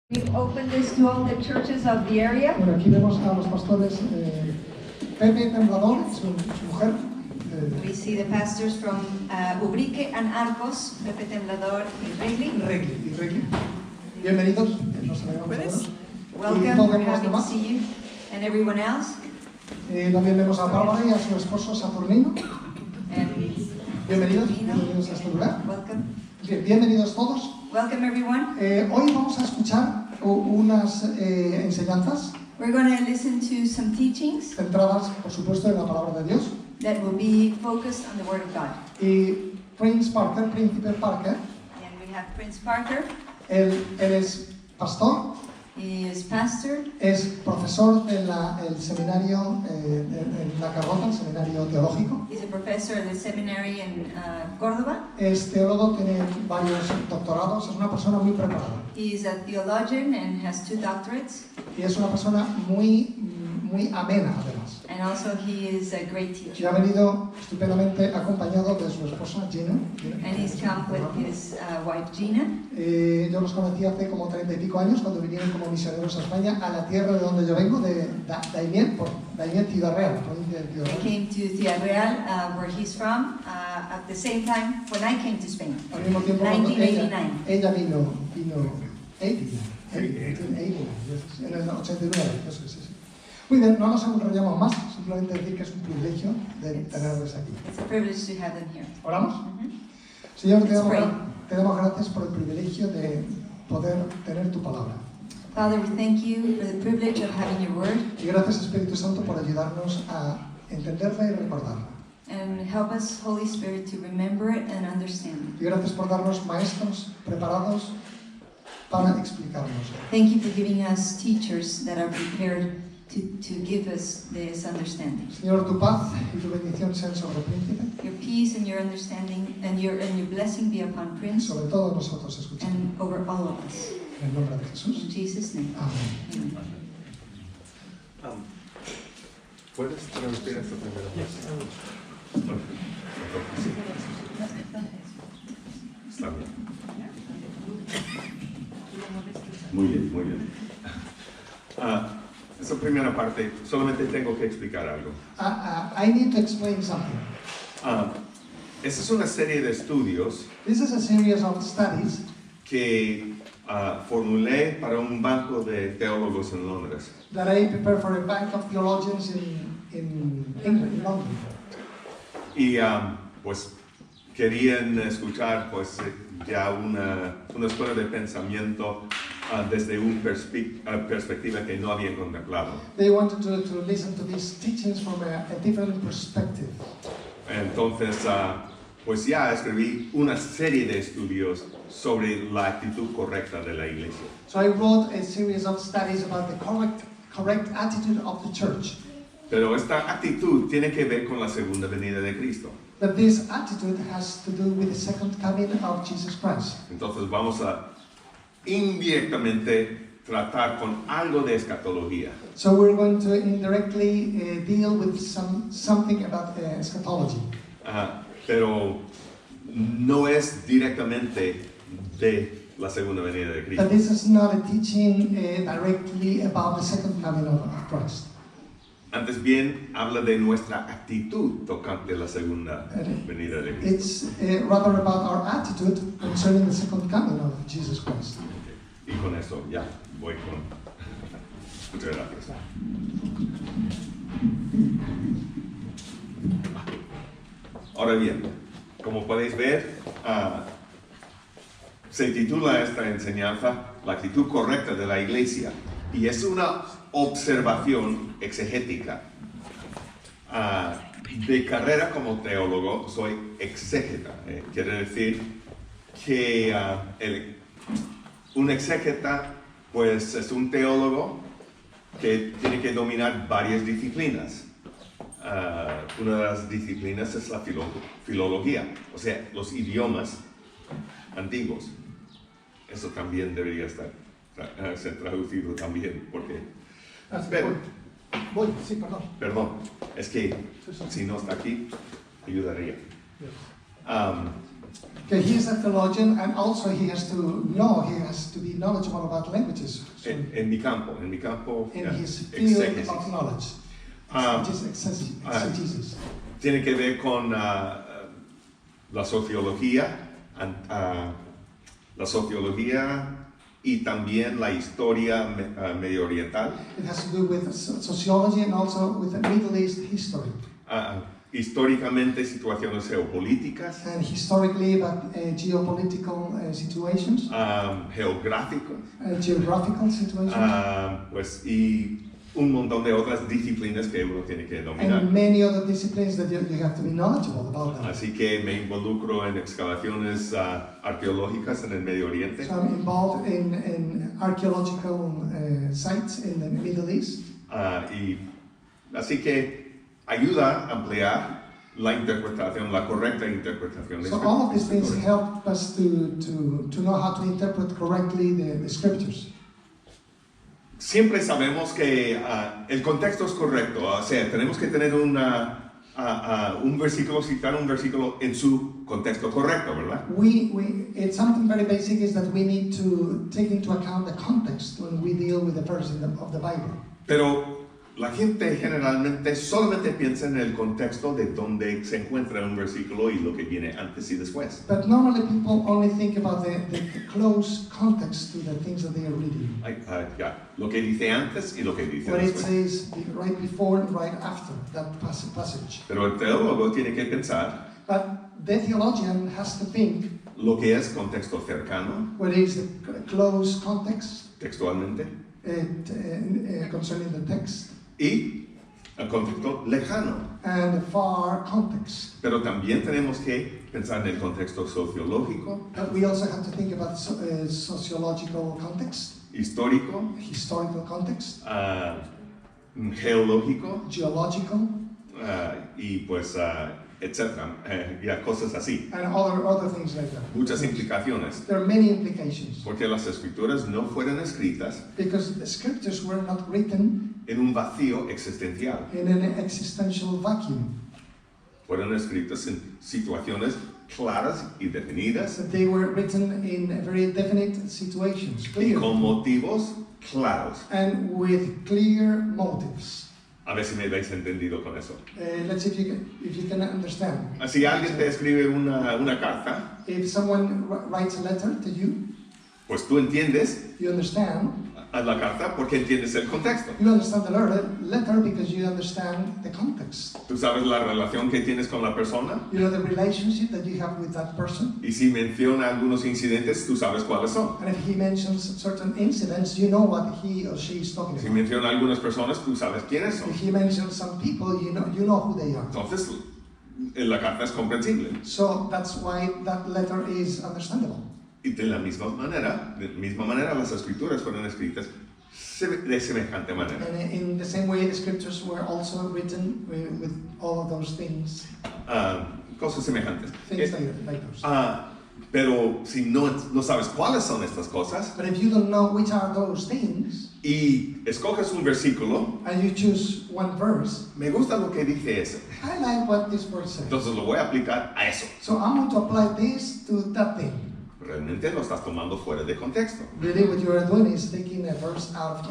We've opened this to all the churches of the area. Bueno, aquí vemos a los pastores Pepe Temblador y su mujer. We see the pastors from Ubrique and Arcos, Pepe Temblador y Regli. Bienvenidos. Nos alegramos de veros. Welcome, we're happy to see you and everyone else. También vemos a Bárbara y a su esposo Saturnino. Bienvenidos a este lugar. Welcome. Bienvenidos todos. Welcome everyone. Hoy vamos a escuchar unas enseñanzas We're going to listen to some teachings centradas, por supuesto, en la palabra de Dios. that will be focused on the Word of God. Y Príncipe Parker, And we have Prince Parker. él es pastor, He is pastor. es profesor en el seminario, en La Carrota, el seminario teológico. He's a professor at the seminary in Córdoba. Es teólogo, tiene varios doctorados, es una persona muy preparada. He's a theologian and has 2 doctorates. Y es una persona muy amena, además. And also he is a great Y teacher. ha venido estupendamente acompañado de su esposa Gina. And he's come with his wife Gina. Yo los conocí hace como 30 y pico años cuando vinieron como misioneros a España, a la tierra de donde yo vengo, de Daimiel, Ciudad Real, provincia de Ciudad I Real. came to Ciudad Real, where he's from, at the same time when I came to Spain, Al mismo tiempo cuando 1989. ella vino 89, en el 89, eso es. Muy bien, no nos enrollamos más, simplemente decir que es un privilegio de tenerles aquí. It's a privilege to have them here. ¿Oramos? Mhm. Señor, Let's pray. te damos gracias por el privilegio de poder tener tu palabra. Father, we thank you for the privilege of having your word, Y gracias, Espíritu Santo, por ayudarnos a entenderla y recordarla. and help us, Holy Spirit, to remember it and understand it. Y gracias por darnos maestros preparados para explicarnos. Thank you for giving us teachers that are prepared to give us this understanding. Señor, tu paz y tu bendición sean sobre el príncipe, Your peace and your understanding and your blessing be upon y Prince sobre todos nosotros escuchando. and over all of us. En el nombre de Jesús. In Jesus' name. Amén. Amen. ¿Puedes traducir esta primera parte? Sí. Está bien. Muy bien, muy bien. Esta primera parte, solamente tengo que explicar algo. I need to explain something. Esta es una serie de estudios This is a series of studies que formulé para un banco de teólogos en Londres. that I prepared for a bank of theologians in England, in London. Y pues querían escuchar pues ya una escuela de pensamiento desde una perspectiva que no habían contemplado. They wanted to listen to these teachings from a different perspective. Entonces, pues ya escribí una serie de estudios sobre la actitud correcta de la iglesia. So I wrote a series of studies about the correct attitude of the church. Pero esta actitud tiene que ver con la segunda venida de Cristo. But this attitude has to do with the second coming of Jesus Christ. Entonces vamos a indirectamente tratar con algo de escatología. So we're going to indirectly deal with something about eschatology. Pero no es directamente de la segunda venida de Cristo. But this is not a teaching directly about the second coming of Christ. Antes bien, habla de nuestra actitud tocante la segunda venida de Cristo. It's rather about our attitude concerning the second coming of Jesus Christ. Y con eso ya voy con... Muchas gracias. Ahora bien, como podéis ver, se titula esta enseñanza La actitud correcta de la iglesia y es una observación exegética. De carrera como teólogo soy exégeta, quiere decir que un exégeta pues es un teólogo que tiene que dominar varias disciplinas. Una de las disciplinas es la filología, o sea, los idiomas antiguos. Eso también debería ser traducido también, porque... Sí, perdón. Perdón, es que si no está aquí, ayudaría. Okay, he is a theologian, and also he has to be knowledgeable about languages. So En mi campo, in yeah, his field exégesis. of knowledge. Um, Exegesis. Tiene que ver con la sociología, y también la historia medio oriental. It has to do with sociology and also with the Middle East history. Históricamente situaciones geopolíticas, And historically about geopolitical situations, geográficos, geographical situations, pues, y un montón de otras disciplinas que uno tiene que dominar. and many other disciplines that you have to be knowledgeable about them. Así que me involucro en excavaciones arqueológicas en el Medio Oriente. So I'm involved in archaeological sites in the Middle East. Y así que ayuda a ampliar la correcta interpretación de So all of these things escrituras. help us to know how to interpret correctly the scriptures. Siempre sabemos que el contexto es correcto, o sea, tenemos que tener un versículo, citar un versículo en su contexto correcto, ¿verdad? It's something very basic is that we need to take into account the context when we deal with the verse of the Bible. Pero la gente generalmente solamente piensa en el contexto de donde se encuentra un versículo y lo que viene antes y después. But normally people only think about the close context to the things that they are reading. Lo que dice antes y lo que dice What it después. says right before and right after that passage. Pero el teólogo tiene que pensar But the theologian has to think lo que es contexto cercano, what is the close context textualmente, concerning the text y el contexto lejano. and the far context. Pero también tenemos que pensar en el contexto sociológico, But we also have to think about sociological context, histórico, historical context, geológico, geological, y pues, etcétera, cosas así. and other things like that. Muchas implicaciones. There are many implications Porque las escrituras no fueron escritas because the scriptures were not written en un vacío existencial. in an existential vacuum. Fueron escritas en situaciones claras y definidas That they were written in very definite situations, y clear, con motivos claros. and with clear motives. A ver si me habéis entendido con eso. Let's see if you can understand. Si alguien te escribe una carta, If someone writes a letter to you, pues tú entiendes you understand. a la carta porque entiendes el contexto. You understand the letter because you understand the context. Tú sabes la relación que tienes con la persona You know the relationship that you have with that person. y si menciona algunos incidentes, tú sabes cuáles son. And if he mentions certain incidents, you know what he or she is talking Si about. menciona algunas personas, tú sabes quiénes son. If he mentions some people, you know who they are. Entonces, la carta es comprensible. So that's why that letter is understandable. Y de la misma manera, las escrituras fueron escritas de semejante manera. And in the same way, the scriptures were also written with all of those things, Cosas semejantes. things like those. Pero si no sabes cuáles son estas cosas But if you don't know which are those things, y escoges un versículo, and you choose one verse, me gusta lo que dice eso. I like what this verse says. Entonces lo voy a aplicar a eso. So I'm going to apply this to that thing. Realmente lo estás tomando fuera de contexto. Really, what you are doing is taking a verse out of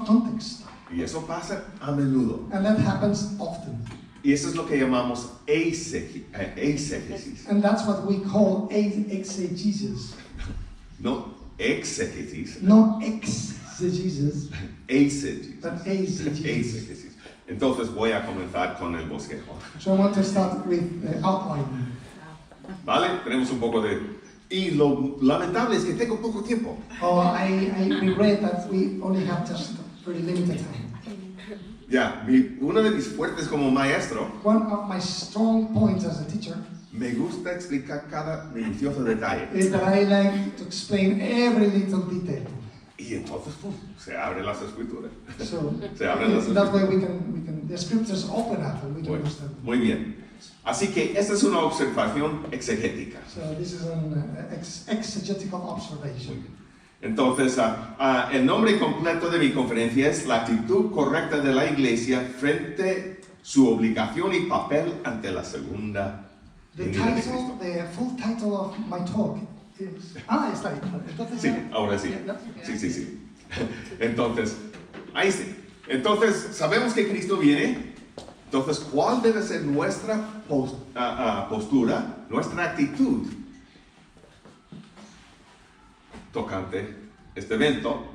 context. Y eso pasa a menudo. And that happens often. Y eso es lo que llamamos eisegesis. And that's what we call exegesis. No exegesis, Not exegesis, eisegesis. but exegesis. Eisegesis. Entonces voy a comenzar con el bosquejo. So I want to start with the outline. ¿Vale? Tenemos un poco de... Y lo lamentable es que tengo poco tiempo. Oh, I regret that we only have just very limited time. Ya, uno de mis fuertes como maestro, One of my strong points as a teacher me gusta explicar cada minucioso detalle. is that I like to explain every little detail. Y entonces, ¡pum!, se abren las escrituras. So Se abren las that way escrituras. the scriptures open up and we can understand. Muy bien. Así que esta es una observación exegética. So this is an exegetical Muy observation. bien. Entonces, el nombre completo de mi conferencia es La actitud correcta de la Iglesia frente a su obligación y papel ante la segunda venida de Cristo. The full title of my talk is... está ahí. Entonces, Sí, ahora sí. Sí. Entonces, ahí sí. Entonces, sabemos que Cristo viene. Entonces, ¿cuál debe ser nuestra postura, nuestra actitud tocante este evento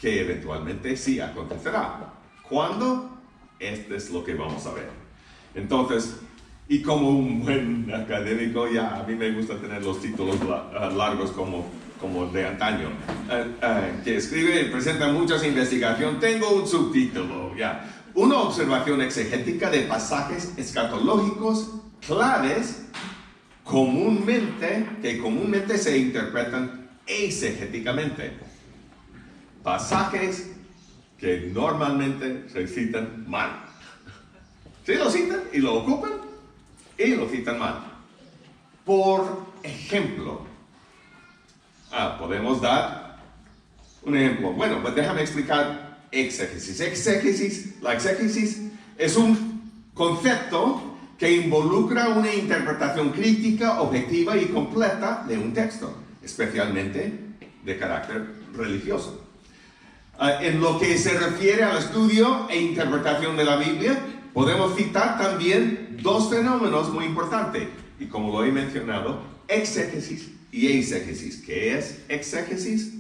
que eventualmente sí acontecerá? ¿Cuándo? Este es lo que vamos a ver. Entonces, y como un buen académico, ya a mí me gusta tener los títulos largos como de antaño, que escribe y presenta muchas investigaciones. Tengo un subtítulo, ya. Una observación exegética de pasajes escatológicos claves que comúnmente se interpretan exegéticamente. Pasajes que normalmente se citan mal. Sí, lo citan y lo ocupan y lo citan mal. Por ejemplo, podemos dar un ejemplo. Bueno, pues déjame explicar exégesis. La exégesis es un concepto que involucra una interpretación crítica, objetiva y completa de un texto, especialmente de carácter religioso. En lo que se refiere al estudio e interpretación de la Biblia, podemos citar también dos fenómenos muy importantes, y como lo he mencionado, exégesis y eisegesis. ¿Qué es exégesis?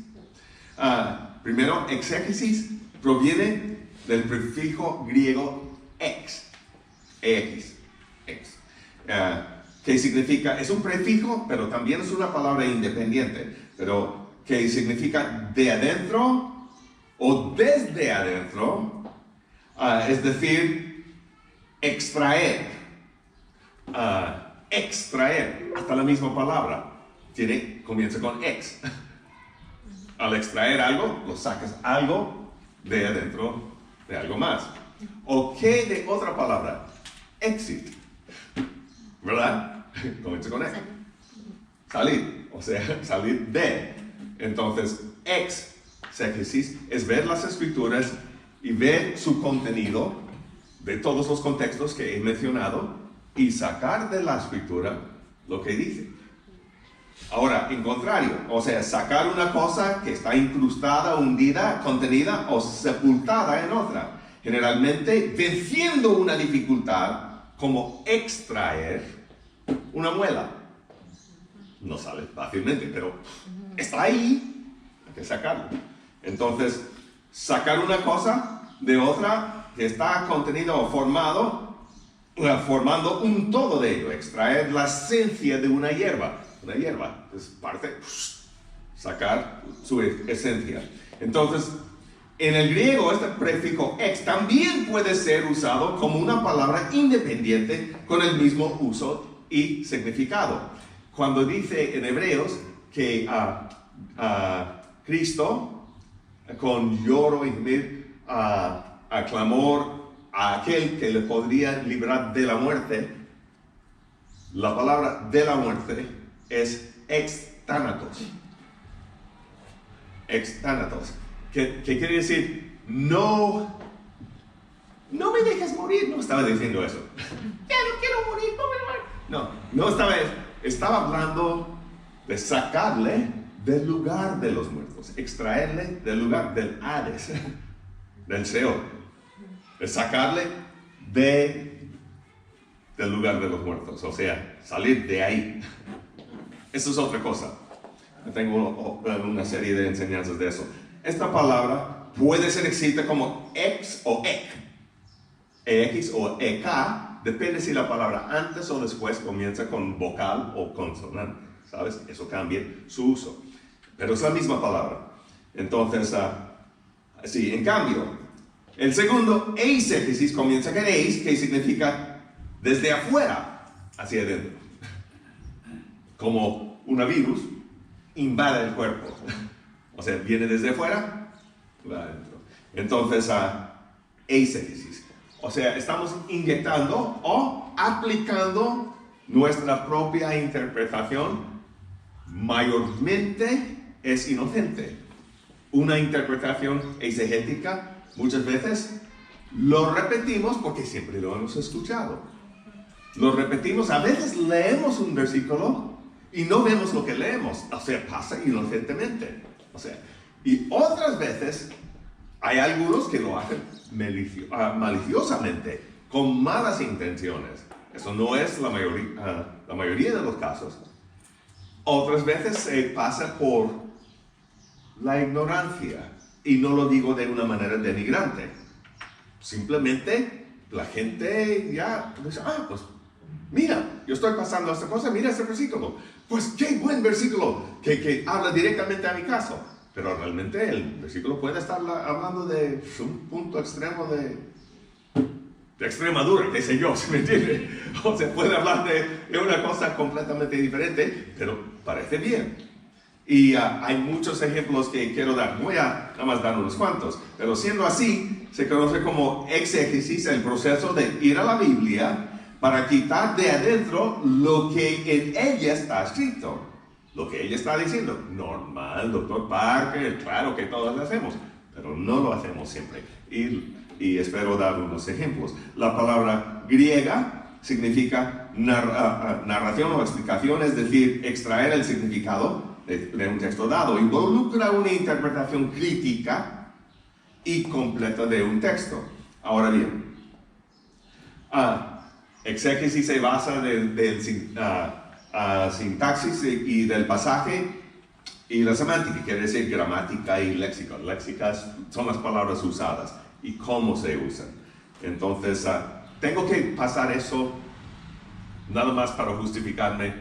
Primero, exégesis proviene del prefijo griego ex, que significa, es un prefijo, pero también es una palabra independiente, pero que significa de adentro o desde adentro, es decir, extraer, hasta la misma palabra, comienza con ex. Al extraer algo, lo sacas algo de adentro de algo más. ¿O qué de otra palabra? Exit, ¿verdad? Comienza con ex. Salir, o sea, salir de. Entonces, exégesis es ver las escrituras y ver su contenido de todos los contextos que he mencionado y sacar de la escritura lo que dice. Ahora, en contrario, o sea, sacar una cosa que está incrustada, hundida, contenida o sepultada en otra, generalmente venciendo una dificultad como extraer una muela. No sale fácilmente, pero está ahí, hay que sacarlo. Entonces, sacar una cosa de otra que está contenida o formando un todo de ello, extraer la esencia de una hierba es parte, sacar su esencia. Entonces, en el griego este prefijo ex también puede ser usado como una palabra independiente con el mismo uso y significado. Cuando dice en Hebreos que Cristo, con lloro y gemir, clamor a aquel que le podría librar de la muerte, la palabra de la muerte es extánatos. Extánatos. ¿Qué quiere decir? No me dejes morir. No estaba diciendo eso. Ya no quiero morir. No estaba hablando de sacarle del lugar de los muertos, extraerle del lugar del Hades, del Seol, de sacarle del lugar de los muertos, o sea, salir de ahí. Eso es otra cosa. Tengo una serie de enseñanzas de eso. Esta palabra puede ser escrita como ex o ek, ex o ek, depende si la palabra antes o después comienza con vocal o consonante, ¿sabes? Eso cambia su uso, pero es la misma palabra. Entonces, sí, en cambio, el segundo, eisegesis, comienza con eis, que significa desde afuera hacia adentro. Como un virus invade el cuerpo. O sea, viene desde afuera, va adentro. Entonces, eisegesis. O sea, estamos inyectando o aplicando nuestra propia interpretación. Mayormente es inocente. Una interpretación exegética, muchas veces lo repetimos porque siempre lo hemos escuchado. lo repetimos, a veces leemos un versículo y no vemos lo que leemos, o sea, pasa inocentemente. O sea, y otras veces hay algunos que lo hacen maliciosamente, con malas intenciones. Eso no es la mayoría de los casos. Otras veces pasa por la ignorancia, y no lo digo de una manera denigrante. Simplemente la gente ya dice, pues mira, yo estoy pasando esta cosa, mira este versículo. Pues qué buen versículo que habla directamente a mi caso. Pero realmente el versículo puede estar hablando de un punto extremo de Extremadura, qué sé yo, ¿se me entiende? O sea, puede hablar de una cosa completamente diferente, pero parece bien. Y hay muchos ejemplos que quiero dar. Voy a nada más dar unos cuantos. Pero siendo así, se conoce como exégesis, el proceso de ir a la Biblia para quitar de adentro lo que en ella está escrito. Lo que ella está diciendo. Normal, doctor Parker, claro que todos lo hacemos, pero no lo hacemos siempre. Y espero dar unos ejemplos. La palabra griega significa narración o explicación, es decir, extraer el significado de un texto dado. Involucra una interpretación crítica y completa de un texto. Ahora bien, exégesis se basa del sintaxis y del pasaje y la semántica, quiere decir gramática y léxico. Léxicas son las palabras usadas y cómo se usan. Entonces, tengo que pasar eso nada más para justificarme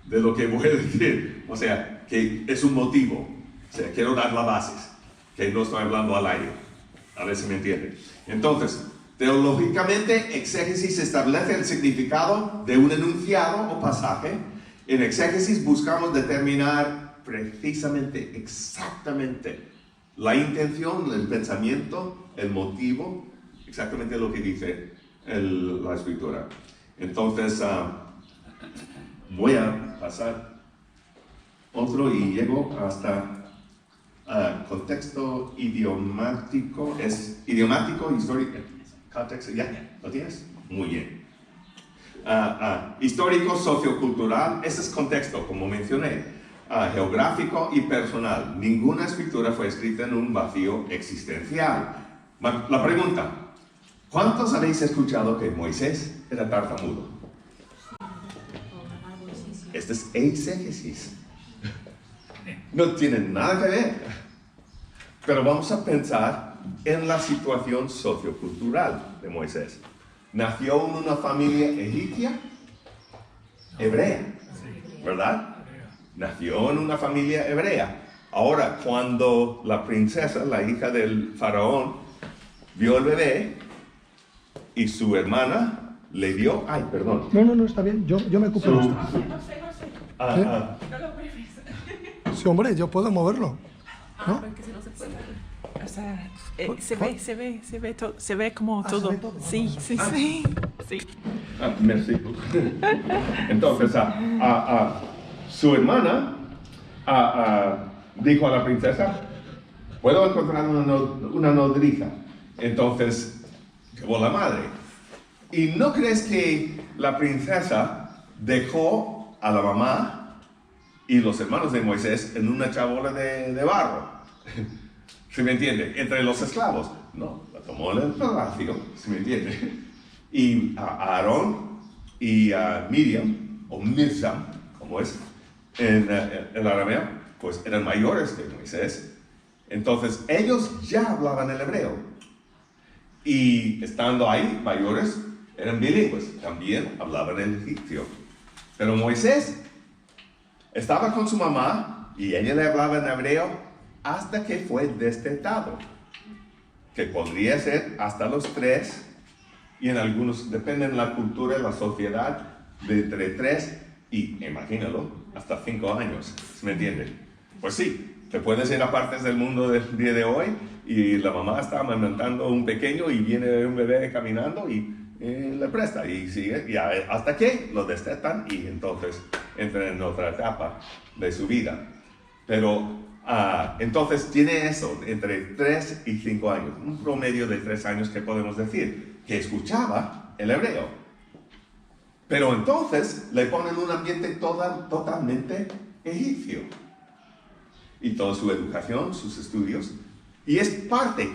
de lo que voy a decir. O sea, que es un motivo. O sea, quiero dar las bases, que no estoy hablando al aire. A ver si me entienden. Entonces, teológicamente, exégesis establece el significado de un enunciado o pasaje. En exégesis buscamos determinar precisamente, exactamente, la intención, el pensamiento, el motivo, exactamente lo que dice la escritura. Entonces, voy a pasar otro y llego hasta contexto idiomático. Es idiomático, histórico, contexto, ¿ya? ¿Lo tienes? Muy bien. Histórico, sociocultural, ese es contexto, como mencioné. Geográfico y personal. Ninguna escritura fue escrita en un vacío existencial. La pregunta, ¿cuántos habéis escuchado que Moisés era tartamudo? Este es exégesis. No tiene nada que ver. Pero vamos a pensar en la situación sociocultural de Moisés. Nació en una familia egipcia, hebrea, ¿verdad? Nació en una familia hebrea. Ahora, cuando la princesa, la hija del faraón, vio el bebé y su hermana le dio... Ay, perdón. No, está bien. Yo me ocupo de esto. Sí, hombre, yo puedo moverlo. ¿No? Porque si no se puede. O sea, se ve como todo. Se ve todo. Sí. Merci. Entonces, su hermana dijo a la princesa, ¿puedo encontrar una nodriza? Entonces, llevó la madre. ¿Y no crees que la princesa dejó a la mamá y los hermanos de Moisés en una chabola de barro? ¿Se me entiende? Entre los esclavos. No, la tomó en el palacio, ¿se me entiende? Y a Aarón y a Miriam, o Miriam, como es en el arameo, pues eran mayores que Moisés. Entonces, ellos ya hablaban el hebreo. Y estando ahí, mayores, eran bilingües. También hablaban el egipcio. Pero Moisés estaba con su mamá y ella le hablaba en hebreo hasta que fue destetado. Que podría ser hasta los 3, y en algunos, depende de la cultura y la sociedad, de entre 3 y, imagínalo, hasta 5 años. ¿Se me entiende? Pues sí. Te puedes ir a partes del mundo del día de hoy y la mamá está amamantando un pequeño y viene un bebé caminando y le presta y sigue y hasta que lo destetan y entonces entra en otra etapa de su vida. Pero entonces tiene eso entre 3 y 5 años, un promedio de 3 años que podemos decir, que escuchaba el hebreo. Pero entonces le ponen un ambiente totalmente egipcio. Y toda su educación, sus estudios. Y es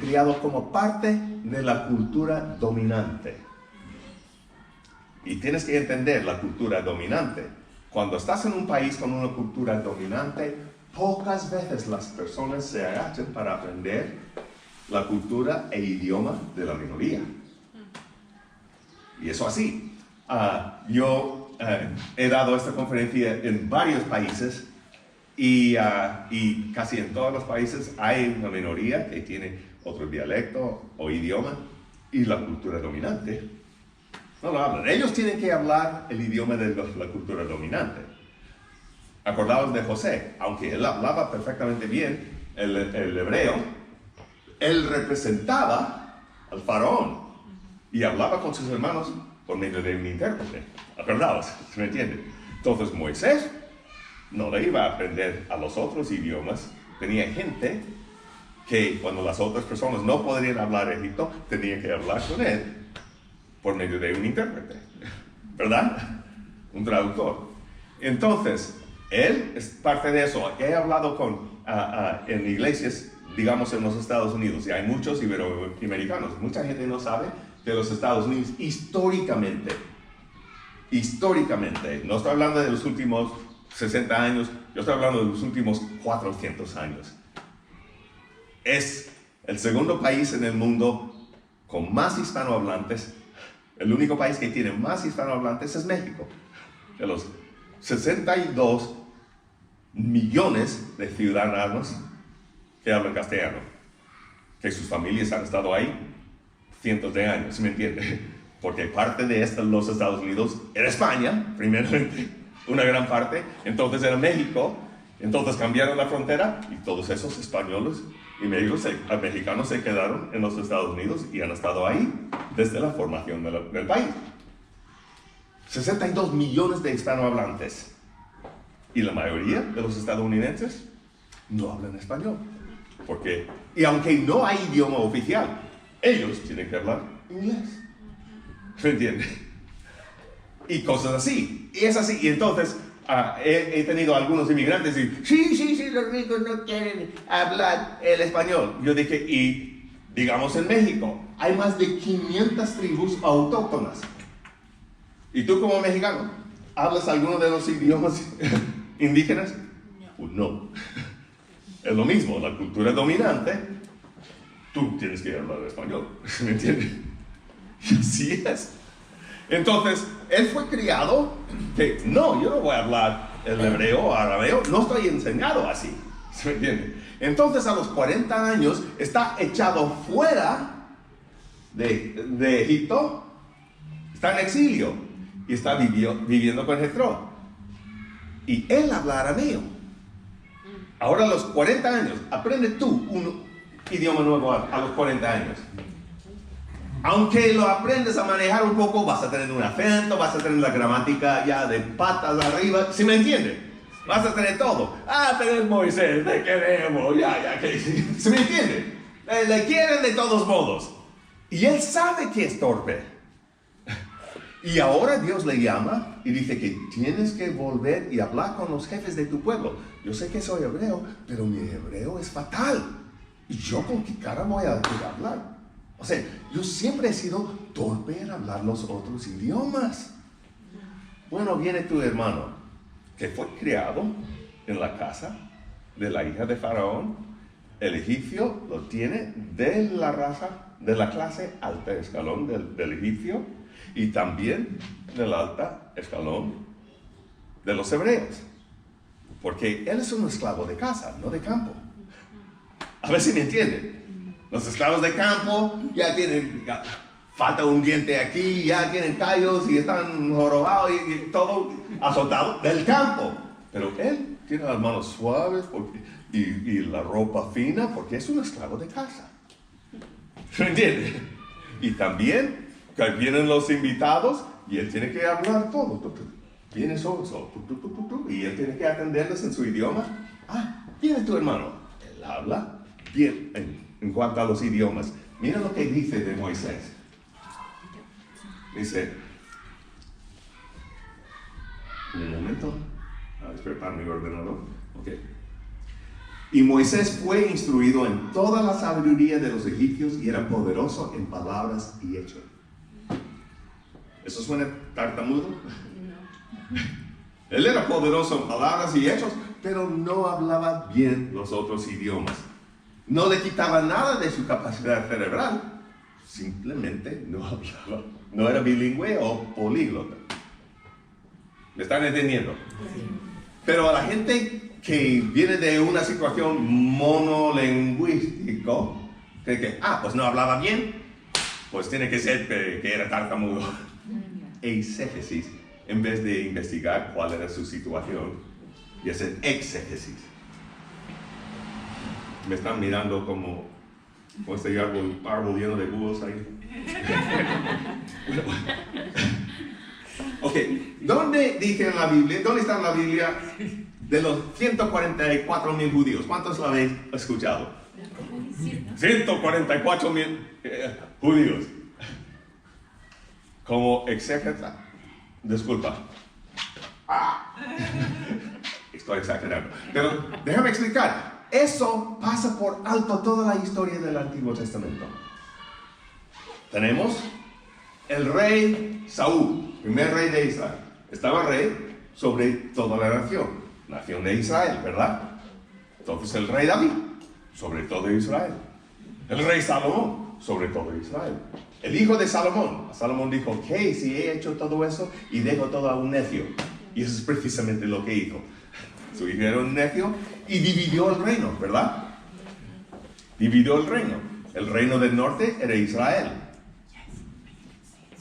criado como parte de la cultura dominante. Y tienes que entender la cultura dominante. Cuando estás en un país con una cultura dominante, pocas veces las personas se agachan para aprender la cultura e idioma de la minoría. Y eso así. Yo he dado esta conferencia en varios países y casi en todos los países hay una minoría que tiene otro dialecto o idioma y la cultura dominante no lo hablan. Ellos tienen que hablar el idioma de la cultura dominante. Acordaos de José, aunque él hablaba perfectamente bien el hebreo, él representaba al faraón y hablaba con sus hermanos por medio de un intérprete. Acordaos, ¿se me entiende? Entonces Moisés no le iba a aprender a los otros idiomas. Tenía gente que cuando las otras personas no podrían hablar egipto, tenían que hablar con él por medio de un intérprete, ¿verdad? Un traductor. Entonces, él es parte de eso. He hablado en iglesias, digamos, en los Estados Unidos, y hay muchos iberoamericanos. Mucha gente no sabe de los Estados Unidos históricamente, no estoy hablando de los últimos 60 años, yo estoy hablando de los últimos 400 años. Es el segundo país en el mundo con más hispanohablantes. El único país que tiene más hispanohablantes es México. De los 62 millones de ciudadanos que hablan castellano, que sus familias han estado ahí cientos de años, ¿me entiende? Porque parte de los Estados Unidos era España, primeramente, una gran parte, entonces era México, entonces cambiaron la frontera y todos esos españoles y mexicanos se quedaron en los Estados Unidos y han estado ahí desde la formación del país. 62 millones de hispanohablantes y la mayoría de los estadounidenses no hablan español. Y aunque no hay idioma oficial, ellos tienen que hablar inglés. ¿Me entiende? Y cosas así. Y es así. Y entonces he tenido algunos inmigrantes y sí, los ricos no quieren hablar el español. Yo dije, y digamos en México, hay más de 500 tribus autóctonas. ¿Y tú como mexicano, hablas alguno de los idiomas indígenas? Pues no. Es lo mismo, la cultura dominante, tú tienes que hablar español. ¿Me entiendes? Y así es. Entonces, él fue criado que no, yo no voy a hablar el hebreo o arameo, no estoy enseñado así. ¿Se me entiende? Entonces, a los 40 años, está echado fuera de Egipto, está en exilio y está viviendo con Jethro. Y él habla arameo. Ahora, a los 40 años, aprende tú un idioma nuevo a los 40 años. Aunque lo aprendes a manejar un poco, vas a tener un acento, vas a tener la gramática ya de patas arriba, ¿sí me entiende? Vas a tener todo. Pero es Moisés, te queremos, ¿sí me entiende? Le quieren de todos modos. Y él sabe que es torpe. Y ahora Dios le llama y dice que tienes que volver y hablar con los jefes de tu pueblo. Yo sé que soy hebreo, pero mi hebreo es fatal. ¿Y yo con qué cara voy a hablar? O sea, yo siempre he sido torpe en hablar los otros idiomas. Bueno, viene tu hermano, que fue criado en la casa de la hija de Faraón. El egipcio lo tiene de la raza, de la clase alta escalón del egipcio y también del alta escalón de los hebreos. Porque él es un esclavo de casa, no de campo. A ver si me entienden. Los esclavos de campo ya falta un diente aquí, ya tienen callos y están jorobados y todo azotado del campo. Pero él tiene las manos suaves y la ropa fina porque es un esclavo de casa. ¿Me entiende? Y también que vienen los invitados y él tiene que hablar todo. Viene solo, y él tiene que atenderles en su idioma. ¿Quién es tu hermano? Él habla bien en cuanto a los idiomas. Mira lo que dice de Moisés. Dice, Un momento. A despertar mi ordenador. Ok. Y Moisés fue instruido en toda la sabiduría de los egipcios y era poderoso en palabras y hechos. ¿Eso suena tartamudo? No. Él era poderoso en palabras y hechos, pero no hablaba bien los otros idiomas. No le quitaba nada de su capacidad cerebral. Simplemente no hablaba. No era bilingüe o políglota. ¿Me están entendiendo? Sí. Pero a la gente que viene de una situación monolingüística, cree que, pues no hablaba bien, pues tiene que ser que era tartamudo. Eisegesis, en vez de investigar cuál era su situación y hacer exégesis. Me están mirando como este árbol lleno de búhos ahí. Ok, ¿dónde dije en la Biblia, dónde está en la Biblia de los 144,000 judíos? ¿Cuántos lo habéis escuchado? 144,000 judíos. Como exégeta, disculpa. Estoy exagerando. Pero déjame explicar. Eso pasa por alto toda la historia del Antiguo Testamento. Tenemos el rey Saúl, primer rey de Israel. Estaba rey sobre toda la nación de Israel, ¿verdad? Entonces el rey David, sobre todo Israel. El rey Salomón, sobre todo Israel. El hijo de Salomón. Salomón dijo, ¿qué si he hecho todo eso y dejo todo a un necio? Y eso es precisamente lo que hizo. Su hijo era un necio y dividió el reino, ¿verdad? Dividió el reino. El reino del norte era Israel.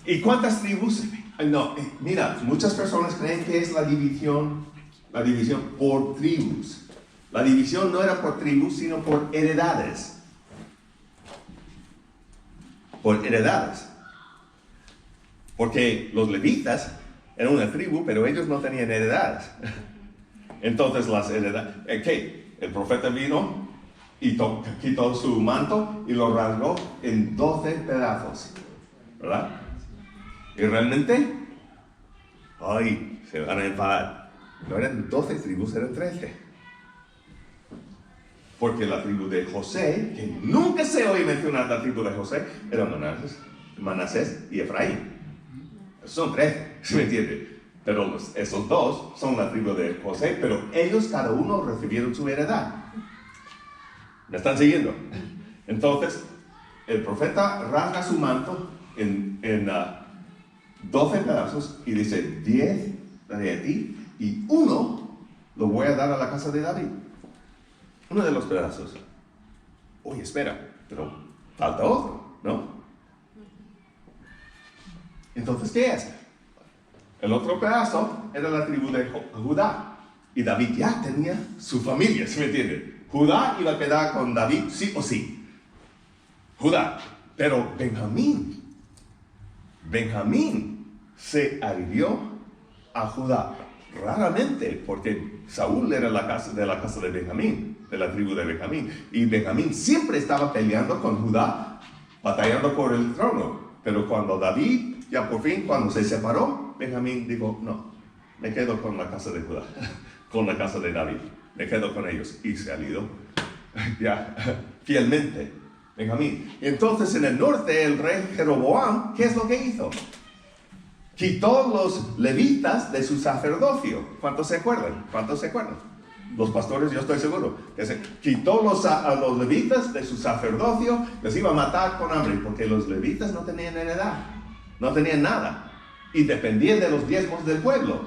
¿Y cuántas tribus? No, mira, muchas personas creen que es la división por tribus. La división no era por tribus, sino por heredades. Por heredades. Porque los levitas eran una tribu, pero ellos no tenían heredades. Entonces las heredades, el profeta vino y quitó su manto y lo rasgó en 12 pedazos, ¿verdad? Y realmente, se van a enfadar. No eran 12 tribus, eran 13. Porque la tribu de José, que nunca se oye mencionar la tribu de José, eran Manasés y Efraín. Son 13, ¿se me entiende? Pero esos dos son la tribu de José, pero ellos cada uno recibieron su heredad. ¿Me están siguiendo? Entonces, el profeta rasga su manto en 12 pedazos y dice, 10 daré a ti y 1 lo voy a dar a la casa de David. Uno de los pedazos. Oye, espera, pero falta otro, ¿no? Entonces, ¿qué es? El otro pedazo era la tribu de Judá. Y David ya tenía su familia, ¿se me entiende? Judá iba a quedar con David sí o sí. Judá. Pero Benjamín se adhirió a Judá. Raramente, porque Saúl era de la casa de Benjamín, de la tribu de Benjamín. Y Benjamín siempre estaba peleando con Judá, batallando por el trono. Pero cuando David, ya por fin, cuando se separó, Benjamín dijo, no, me quedo con la casa de Judá, con la casa de David. Me quedo con ellos. Y se alió ya fielmente Benjamín. Y entonces en el norte, el rey Jeroboam, ¿qué es lo que hizo? Quitó los levitas de su sacerdocio. ¿Cuántos se acuerdan? Los pastores, yo estoy seguro. Quitó a los levitas de su sacerdocio, les iba a matar con hambre, porque los levitas no tenían heredad, no tenían nada, y dependían de los diezmos del pueblo.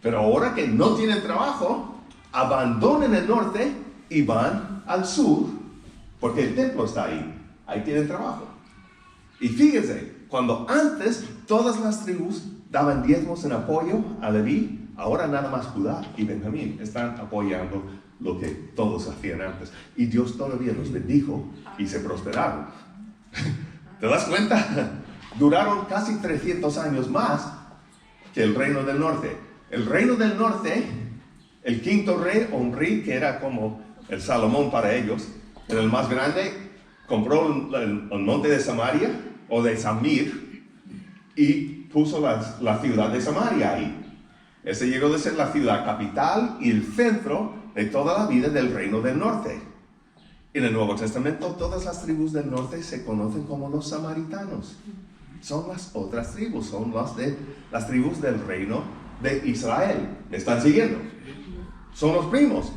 Pero ahora que no tienen trabajo, abandonan el norte y van al sur, porque el templo está ahí tienen trabajo. Y fíjense, cuando antes todas las tribus daban diezmos en apoyo a Leví, ahora nada más Judá y Benjamín están apoyando lo que todos hacían antes. Y Dios todavía los bendijo y se prosperaron. ¿Te das cuenta? Duraron casi 300 años más que el reino del norte. El reino del norte, el quinto rey, Omri, que era como el Salomón para ellos, era el más grande, compró el monte de Samaria, o de Samir, y puso la ciudad de Samaria ahí. Ese llegó a ser la ciudad capital y el centro de toda la vida del reino del norte. En el Nuevo Testamento, todas las tribus del norte se conocen como los samaritanos. Son las otras tribus, son las tribus del reino de Israel. ¿Me están siguiendo? Son los primos.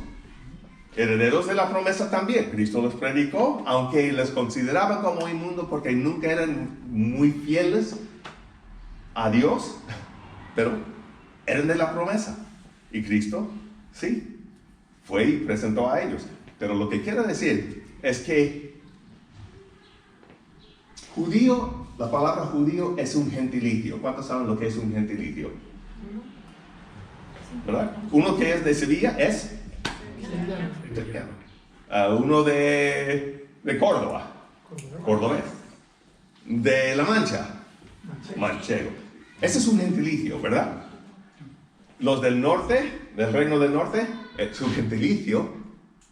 Herederos de la promesa también. Cristo los predicó, aunque les consideraban como inmundos porque nunca eran muy fieles a Dios, pero eran de la promesa. Y Cristo, sí, fue y presentó a ellos. Pero lo que quiero decir es que judío, la palabra judío es un gentilicio. ¿Cuántos saben lo que es un gentilicio? ¿Verdad? Uno que es de Sevilla es uno de Córdoba, cordobés. De La Mancha, manchego. Ese es un gentilicio, ¿verdad? Los del norte, del reino del norte, su gentilicio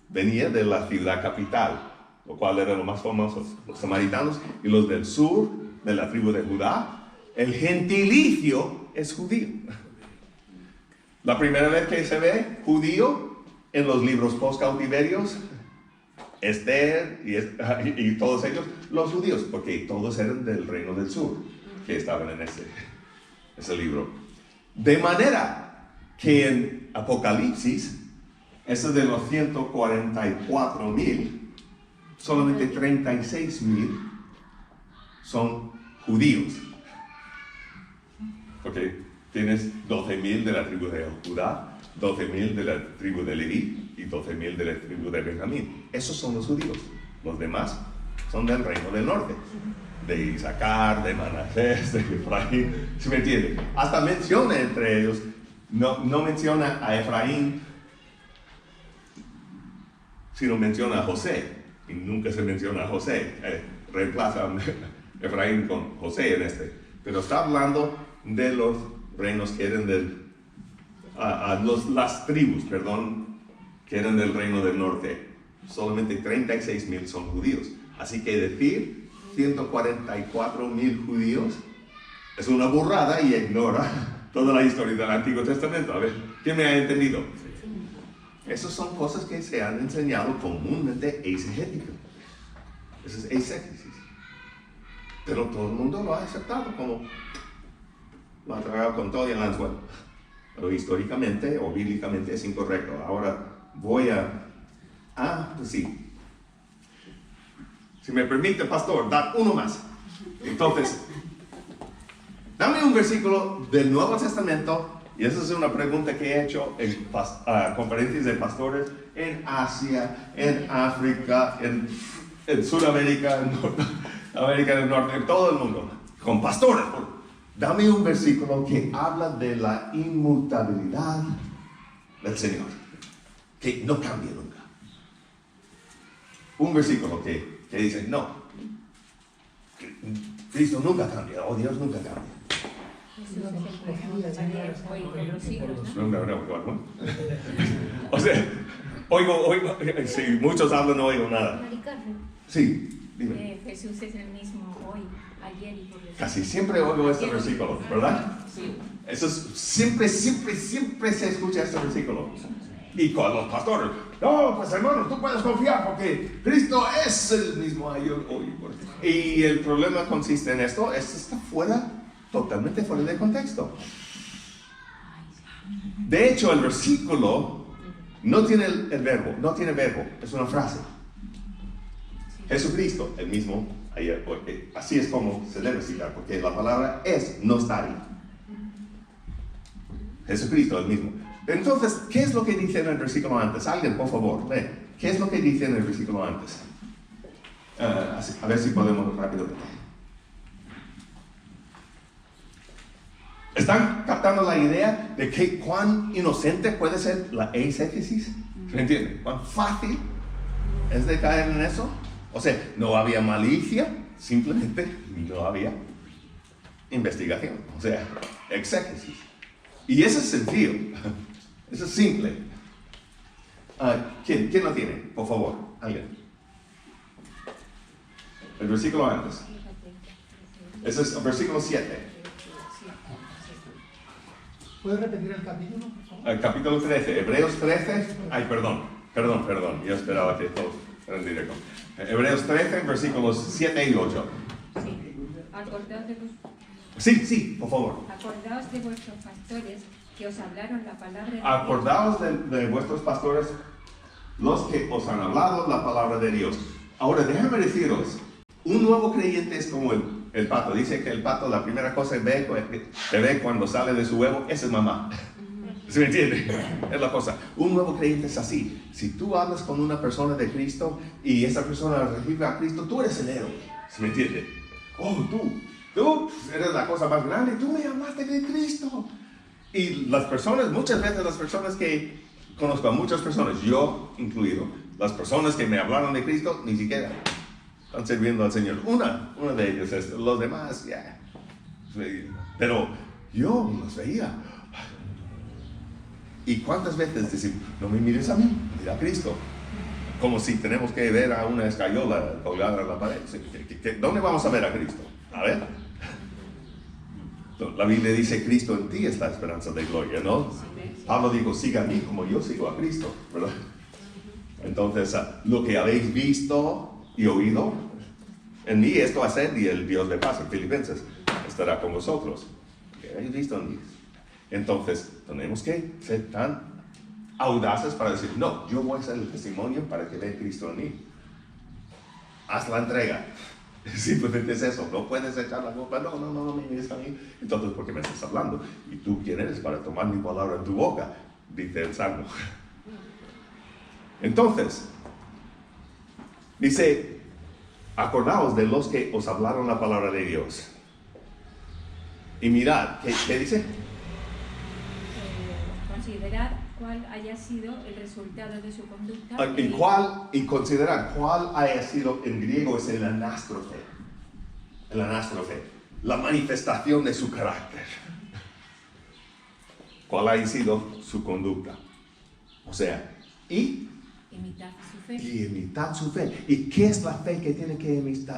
venía de la ciudad capital, lo cual eran los más famosos, los samaritanos, y los del sur, de la tribu de Judá. El gentilicio es judío. La primera vez que se ve judío en los libros post-cautiverios, Esther y todos ellos, los judíos, porque todos eran del reino del sur, que estaban en ese libro. De manera que en Apocalipsis, ese de los 144,000, solamente 36,000 son judíos. Porque tienes 12,000 de la tribu de Judá, 12,000 de la tribu de Leví y 12,000 de la tribu de Benjamín. Esos son los judíos. Los demás son del reino del norte, de Isaacar, de Manasés, de Efraín. ¿Sí me entienden? Hasta menciona entre ellos, no menciona a Efraín, sino menciona a José. Y nunca se menciona a José. Reemplaza a Efraín con José en este. Pero está hablando de los reinos que eran las tribus, que eran del reino del norte. Solamente 36,000 son judíos. Así que decir 144,000 judíos es una burrada y ignora toda la historia del Antiguo Testamento. A ver, ¿quién me ha entendido? Esas son cosas que se han enseñado comúnmente exegética. Eso es exégesis. Pero todo el mundo lo ha aceptado como lo ha tragado con todo y el anzuelo. Pero históricamente o bíblicamente es incorrecto. Ahora voy pues sí. Si me permite, pastor, dar uno más. Entonces, dame un versículo del Nuevo Testamento. Y esa es una pregunta que he hecho en conferencias de pastores en Asia, en África, en Sudamérica, en América del Norte, en todo el mundo. Con pastores. Dame un versículo que habla de la inmutabilidad del Señor. Que no cambia nunca. Un versículo que dice, no, Cristo nunca cambia, o Dios nunca cambia. O sea, oigo, si muchos hablan no oigo nada. Sí, dime. Jesús es el mismo hoy, ayer y por siempre. Casi siempre oigo este versículo, ¿verdad? Sí. Eso es, siempre se escucha este versículo. Y con los pastores, no, pues hermano, tú puedes confiar porque Cristo es el mismo ayer, hoy. Y el problema consiste en esto está totalmente fuera de contexto. De hecho, el versículo no tiene el verbo, es una frase. Jesucristo, el mismo ayer, porque así es como se debe citar, porque la palabra es, no está ahí. Jesucristo, el mismo. Entonces, ¿qué es lo que dice en el versículo antes? Alguien, por favor, lee. ¿Qué es lo que dice en el versículo antes? A ver si podemos rápidamente. ¿Están captando la idea de que cuán inocente puede ser la exégesis? ¿Me entienden? ¿Cuán fácil es de caer en eso? O sea, no había malicia, simplemente no había investigación. O sea, exégesis. Y eso es sencillo. Eso es simple. ¿Quién lo tiene? Por favor, alguien. El versículo antes. Ese es el versículo 7. ¿Puedes repetir el capítulo, por favor? El capítulo 13, Hebreos 13, perdón, yo esperaba que todos fueran directo. Hebreos 13, versículos 7 y 8. Sí. Acordaos de, Sí, por favor. acordaos de vuestros pastores que os hablaron la palabra de Dios. Acordaos de vuestros pastores, los que os han hablado la palabra de Dios. Ahora, déjame deciros, un nuevo creyente es como el pato. Dice que el pato, la primera cosa que ve cuando sale de su huevo, es mamá. ¿Se me entiende? Es la cosa. Un nuevo creyente es así. Si tú hablas con una persona de Cristo y esa persona recibe a Cristo, tú eres el héroe. ¿Se me entiende? Oh, tú eres la cosa más grande. Tú me hablaste de Cristo. Y las personas, muchas veces las personas que conozco a muchas personas, yo incluido, las personas que me hablaron de Cristo ni siquiera están sirviendo al Señor. Una de ellos es, los demás, ya. Pero yo los veía. ¿Y cuántas veces decimos, no me mires a mí, mira a Cristo? Como si tenemos que ver a una escayola colgada en la pared. ¿Dónde vamos a ver a Cristo? A ver. La Biblia dice, Cristo en ti es la esperanza de gloria, ¿no? Pablo dijo, siga a mí como yo sigo a Cristo, ¿verdad? Entonces, lo que habéis visto y oído en mí, esto haced, y el Dios de paz, en Filipenses, estará con vosotros. ¿Qué habéis visto en mí? Entonces, tenemos que ser tan audaces para decir, no, yo voy a ser el testimonio para que vea Cristo en mí. Haz la entrega. Simplemente es eso, no puedes echar la culpa, no me mires a mí. Entonces, ¿por qué me estás hablando? ¿Y tú quién eres para tomar mi palabra en tu boca? Dice el Salmo. Entonces, dice, acordaos de los que os hablaron la palabra de Dios. Y mirad, ¿qué dice? Considerad cuál haya sido el resultado de su conducta. Y considerad cuál haya sido, en griego es el anástrofe. El anástrofe, la manifestación de su carácter. ¿Cuál haya sido su conducta? O sea, Imitad su fe. Y imitar su fe. ¿Y qué es la fe que tiene que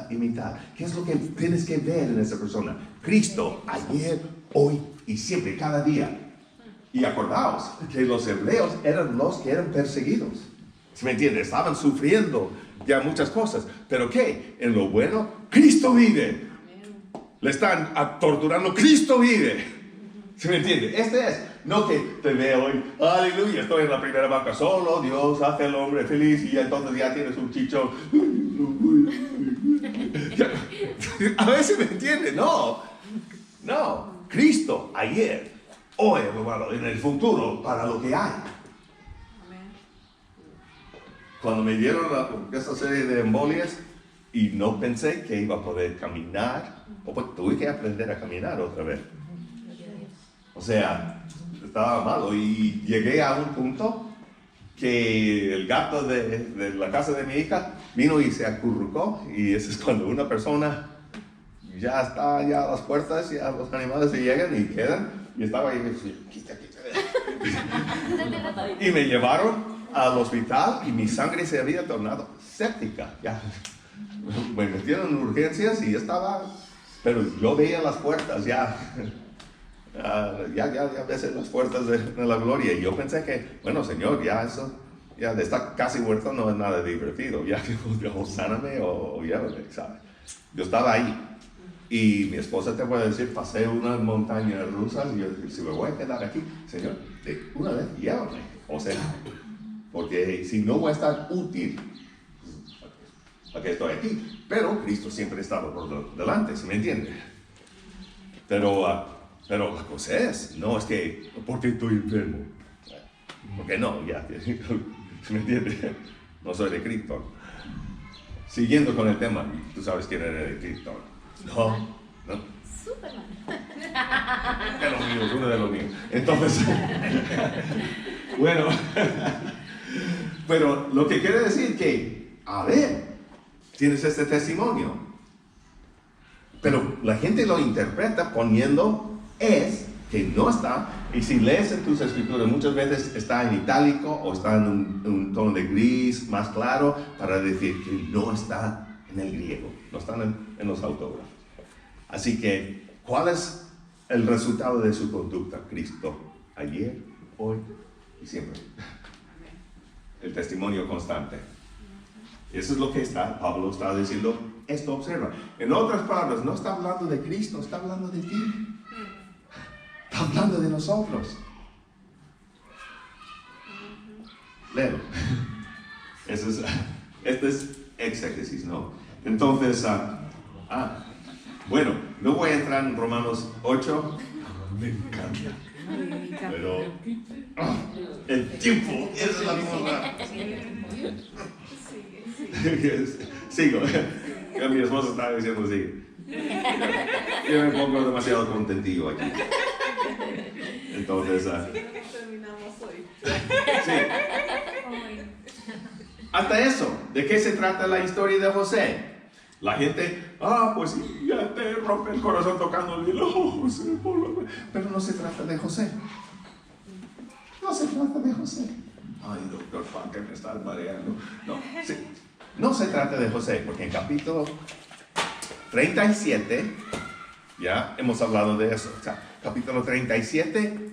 imitar? ¿Qué es lo que tienes que ver en esa persona? Cristo, ayer, hoy y siempre, cada día. Y acordaos que los hebreos eran los que eran perseguidos. ¿Sí me entiendes? Estaban sufriendo ya muchas cosas. ¿Pero qué? En lo bueno, Cristo vive. Le están torturando, Cristo vive. ¿Sí me entiende? Este es, no que te veo hoy, aleluya, estoy en la primera banca solo, Dios hace al hombre feliz y entonces ya tienes un chichón. A veces me entiende, no, Cristo ayer, hoy, en el futuro, para lo que hay. Cuando me dieron esa serie de embolias y no pensé que iba a poder caminar, pues tuve que aprender a caminar otra vez. O sea, estaba malo y llegué a un punto que el gato de la casa de mi hija vino y se acurrucó, y eso es cuando una persona ya está ya a las puertas, ya los animales se llegan y quedan, y estaba ahí y me decía, quita. Y me llevaron al hospital y mi sangre se había tornado séptica. Ya. Me metieron en urgencias y estaba, pero yo veía las puertas ya ves las puertas de la gloria, y yo pensé que, bueno, Señor, ya eso, ya de estar casi muerto no es nada divertido, ya o sáname o llévame, ¿sabes? Yo estaba ahí, y mi esposa te puede decir, pasé unas montañas rusas, y yo dije, si me voy a quedar aquí, Señor, de una vez llévame, o sea, porque si no voy a estar útil, ¿para qué estoy aquí? Pero Cristo siempre estaba por delante, ¿se me entiende? Pero la cosa es, no es que, porque estoy enfermo. Porque no, ya, ¿se me entiende? No soy de Krypton. Siguiendo con el tema, tú sabes quién era de Krypton. No. Superman. De los míos, uno de los míos. Entonces, bueno, pero lo que quiere decir que, a ver, tienes este testimonio, pero la gente lo interpreta poniendo es que no está, y si lees en tus escrituras muchas veces está en itálico o está en un tono de gris más claro para decir que no está en el griego, no están en los autógrafos. Así que, ¿cuál es el resultado de su conducta? Cristo ayer, hoy y siempre. El testimonio constante. Eso es lo que Pablo está diciendo. Esto observa. En otras palabras, no está hablando de Cristo, está hablando de ti. Está hablando de nosotros. Léelo. Este es exégesis, ¿no? Entonces, bueno, no voy a entrar en Romanos 8. Me encanta. Pero el tiempo es la cosa. Sigo. Mi esposa está diciendo sigue. Yo me pongo demasiado contentillo aquí. Entonces, terminamos hoy. sí. Hasta eso, ¿de qué se trata la historia de José? La gente, pues sí, ya te rompe el corazón tocándole, José, pero no se trata de José. No se trata de José. Ay, doctor Juan, que me estás mareando. No se trata de José, porque en capítulo 37, ya hemos hablado de eso. O sea, capítulo 37,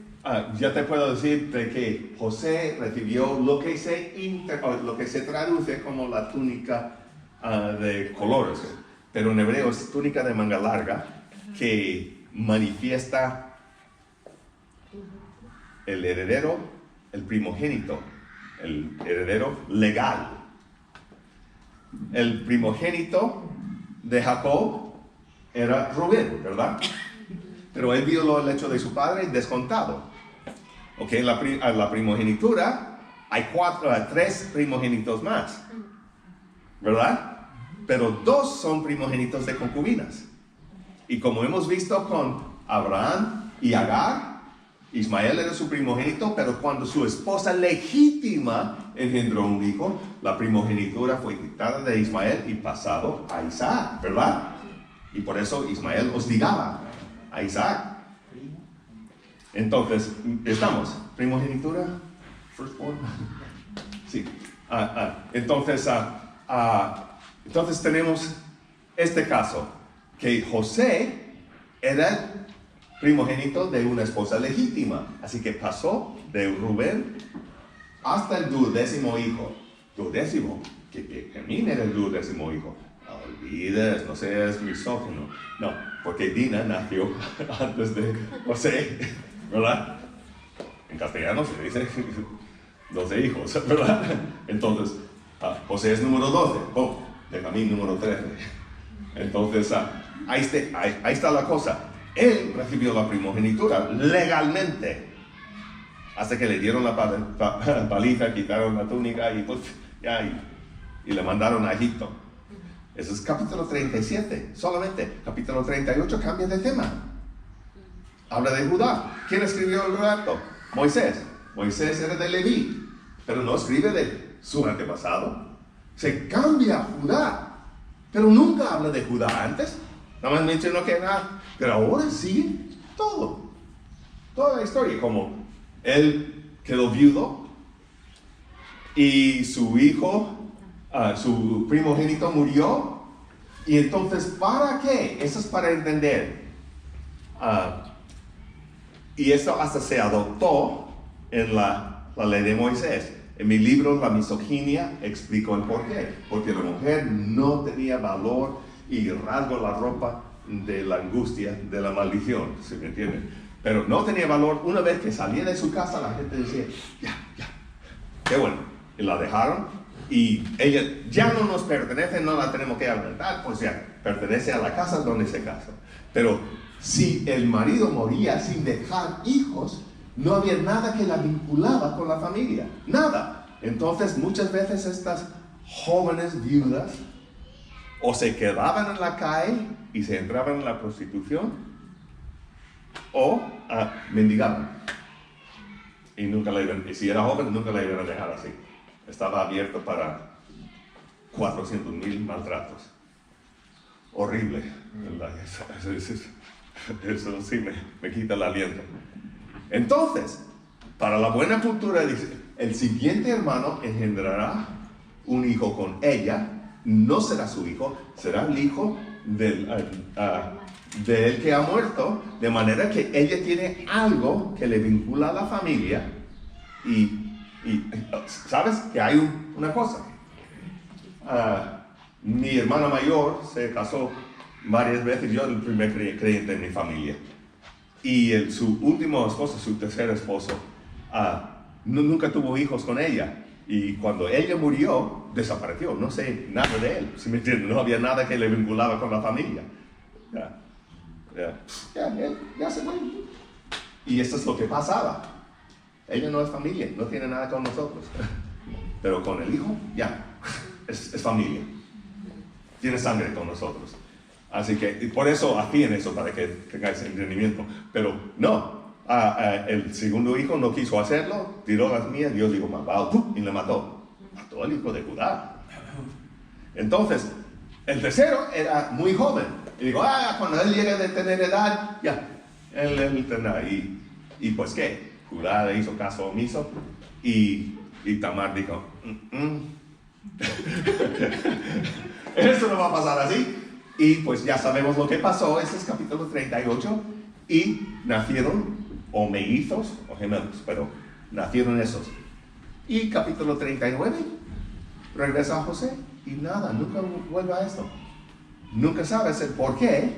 ya te puedo decir de que José recibió lo que se traduce como la túnica de colores, pero en hebreo es túnica de manga larga que manifiesta el heredero, el primogénito, el heredero legal. El primogénito de Jacob era Rubén, ¿verdad? Pero él violó el hecho de su padre y descontado. Ok, la primogenitura hay 3 primogénitos más, ¿verdad? Pero 2 son primogénitos de concubinas. Y como hemos visto con Abraham y Agar, Ismael era su primogénito, pero cuando su esposa legítima engendró un hijo, la primogenitura fue quitada de Ismael y pasado a Isaac, ¿verdad? Y por eso Ismael hostigaba a Isaac. Entonces, ¿estamos? ¿Primogenitura? Firstborn. Sí. Entonces tenemos este caso, que José era primogénito de una esposa legítima, así que pasó de Rubén hasta el 12º hijo. 12º, que Benjamín era el 12º hijo. No olvides, no seas misógino. No, porque Dina nació antes de José, ¿verdad? En castellano se dice 12 hijos, ¿verdad? Entonces, José es número 12, Benjamín número 13. Entonces, ahí está la cosa. Él recibió la primogenitura legalmente, hasta que le dieron la paliza, quitaron la túnica y le mandaron a Egipto. Eso es capítulo 37, solamente. Capítulo 38 cambia de tema. Habla de Judá. ¿Quién escribió el relato? Moisés. Moisés era de Leví, pero no escribe de su antepasado. Se cambia a Judá, pero nunca habla de Judá antes. Nada más mencionó que nada, pero ahora sí, toda la historia, como él quedó viudo y su hijo, su primogénito murió, y entonces, ¿para qué? Eso es para entender. Y eso hasta se adoptó en la ley de Moisés. En mi libro, La misoginia, explico el por qué. Porque la mujer no tenía valor y rasgó la ropa de la angustia, de la maldición, ¿se me entiende? Pero no tenía valor. Una vez que salía de su casa, la gente decía, ya, qué bueno. Y la dejaron, y ella ya no nos pertenece, no la tenemos que alimentar, pues ya, pertenece a la casa donde se casó. Pero si el marido moría sin dejar hijos, no había nada que la vinculaba con la familia, nada. Entonces, muchas veces estas jóvenes viudas o se quedaban en la calle y se entraban en la prostitución, o mendigaban. Y si era joven, nunca la iban a dejar así. Estaba abierto para 400,000 maltratos. Horrible, ¿verdad? Eso sí me quita el aliento. Entonces, para la buena cultura dice, el siguiente hermano engendrará un hijo con ella, no será su hijo, será el hijo del de él que ha muerto, de manera que ella tiene algo que le vincula a la familia. Y ¿sabes? Que hay una cosa. Mi hermana mayor se casó varias veces, yo el primer creyente en mi familia. Y su último esposo, su tercer esposo, nunca tuvo hijos con ella. Y cuando ella murió, desapareció. No sé nada de él, ¿sí me entiendes? No había nada que le vinculaba con la familia. Ya se fue. Y esto es lo que pasaba. Ella no es familia, no tiene nada con nosotros. Pero con el hijo, ya, es familia. Tiene sangre con nosotros. Así que por eso hacían eso, para que tengáis entendimiento. Pero no, el segundo hijo no quiso hacerlo, tiró las mías, Dios dijo, malvado, y le mató. Mató al hijo de Judá. Entonces, el tercero era muy joven. Y digo, cuando él llegue a tener edad, ya, él tendrá. Y pues, ¿qué? Judá le hizo caso omiso. Y Tamar dijo, eso no va a pasar así. Y pues ya sabemos lo que pasó. Ese es capítulo 38. Y nacieron o mellizos o gemelos, pero nacieron esos. Y capítulo 39, regresa a José y nada, nunca vuelve a esto. Nunca sabes el porqué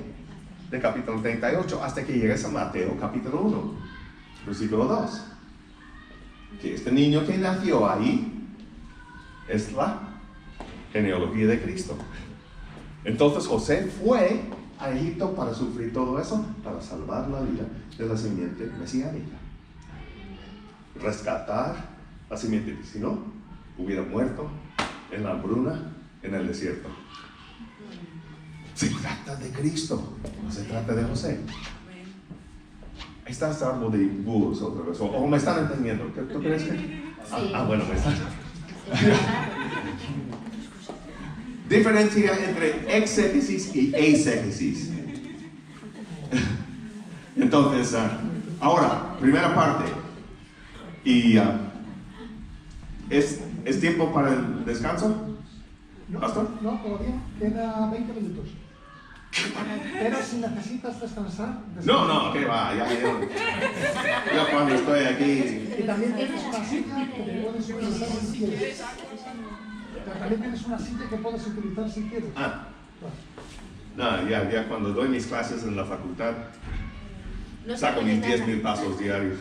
de capítulo 38 hasta que llegues a Mateo capítulo 1, versículo 2. Que este niño que nació ahí es la genealogía de Cristo. Entonces José fue a Egipto para sufrir todo eso, para salvar la vida de la simiente mesiánica. Rescatar la simiente, si no, hubiera muerto en la hambruna, en el desierto. Se trata de Cristo, no se trata de José. Ahí está este árbol de búhos otra vez, o me están entendiendo. ¿Tú crees que? Sí. Bueno, me están. Diferencia entre exégesis y eisegesis. Entonces, ahora, primera parte. Y ¿es tiempo para el descanso? ¿Pastor? No, todavía queda 20 minutos. Pero si necesitas descansar... No, que va, ya yo cuando estoy aquí... Y también tienes una silla que te puedes utilizar si quieres. También tienes una silla que puedes utilizar si quieres. No, ya cuando doy mis clases en la facultad, saco mis 10,000 pasos diarios.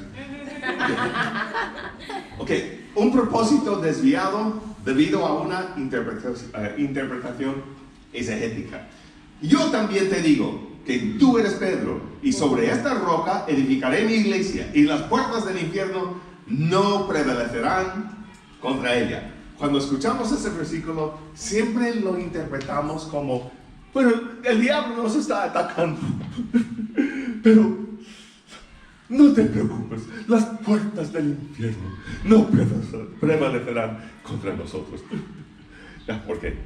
Ok, un propósito desviado debido a una interpretación exegética. Yo también te digo que tú eres Pedro, y sobre esta roca edificaré mi iglesia, y las puertas del infierno no prevalecerán contra ella. Cuando escuchamos ese versículo, siempre lo interpretamos como, bueno, el diablo nos está atacando, pero no te preocupes, las puertas del infierno no prevalecerán contra nosotros. Porque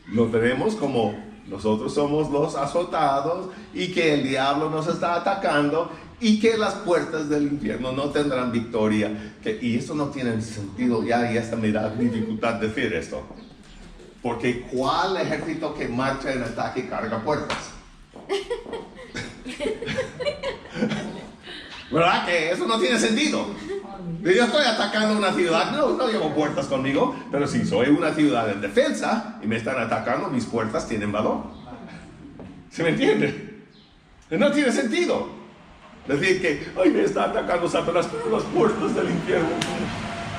lo tenemos como nosotros somos los azotados y que el diablo nos está atacando y que las puertas del infierno no tendrán victoria. Y eso no tiene sentido ya, y hasta me da dificultad decir esto. Porque ¿cuál ejército que marcha en ataque carga puertas? ¿Verdad que eso no tiene sentido? Yo estoy atacando una ciudad, no llevo puertas conmigo, pero si soy una ciudad en defensa y me están atacando, mis puertas tienen valor. ¿Se me entiende? No tiene sentido decir que, ay, me está atacando Satanás, pero las puertas del infierno.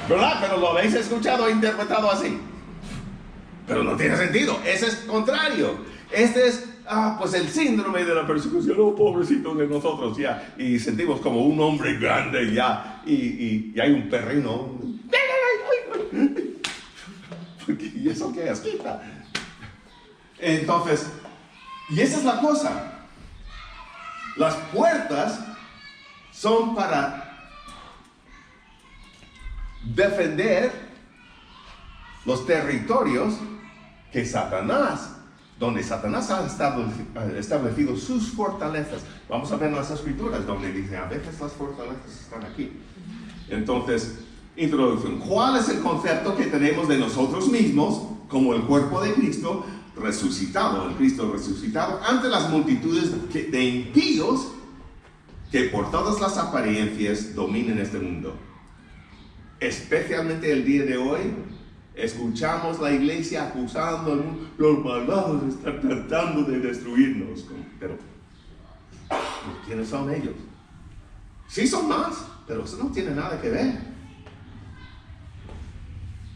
¿Verdad? Pero lo habéis escuchado e interpretado así. Pero no tiene sentido, ese es contrario. Este es pues el síndrome de la persecución, pobrecito de nosotros, ya, y sentimos como un hombre grande, ya, y hay un perrino, ¿y eso qué es? Quita. Entonces, y esa es la cosa, las puertas son para defender los territorios que donde Satanás ha establecido sus fortalezas. Vamos a ver en las escrituras donde dice, a veces las fortalezas están aquí. Entonces, introducción. ¿Cuál es el concepto que tenemos de nosotros mismos, como el cuerpo de Cristo, resucitado, el Cristo resucitado, ante las multitudes de impíos que por todas las apariencias dominan este mundo. Especialmente el día de hoy, escuchamos la iglesia acusando al mundo, los malvados están tratando de destruirnos. Pero, ¿quiénes son ellos? Sí son más, pero eso no tiene nada que ver.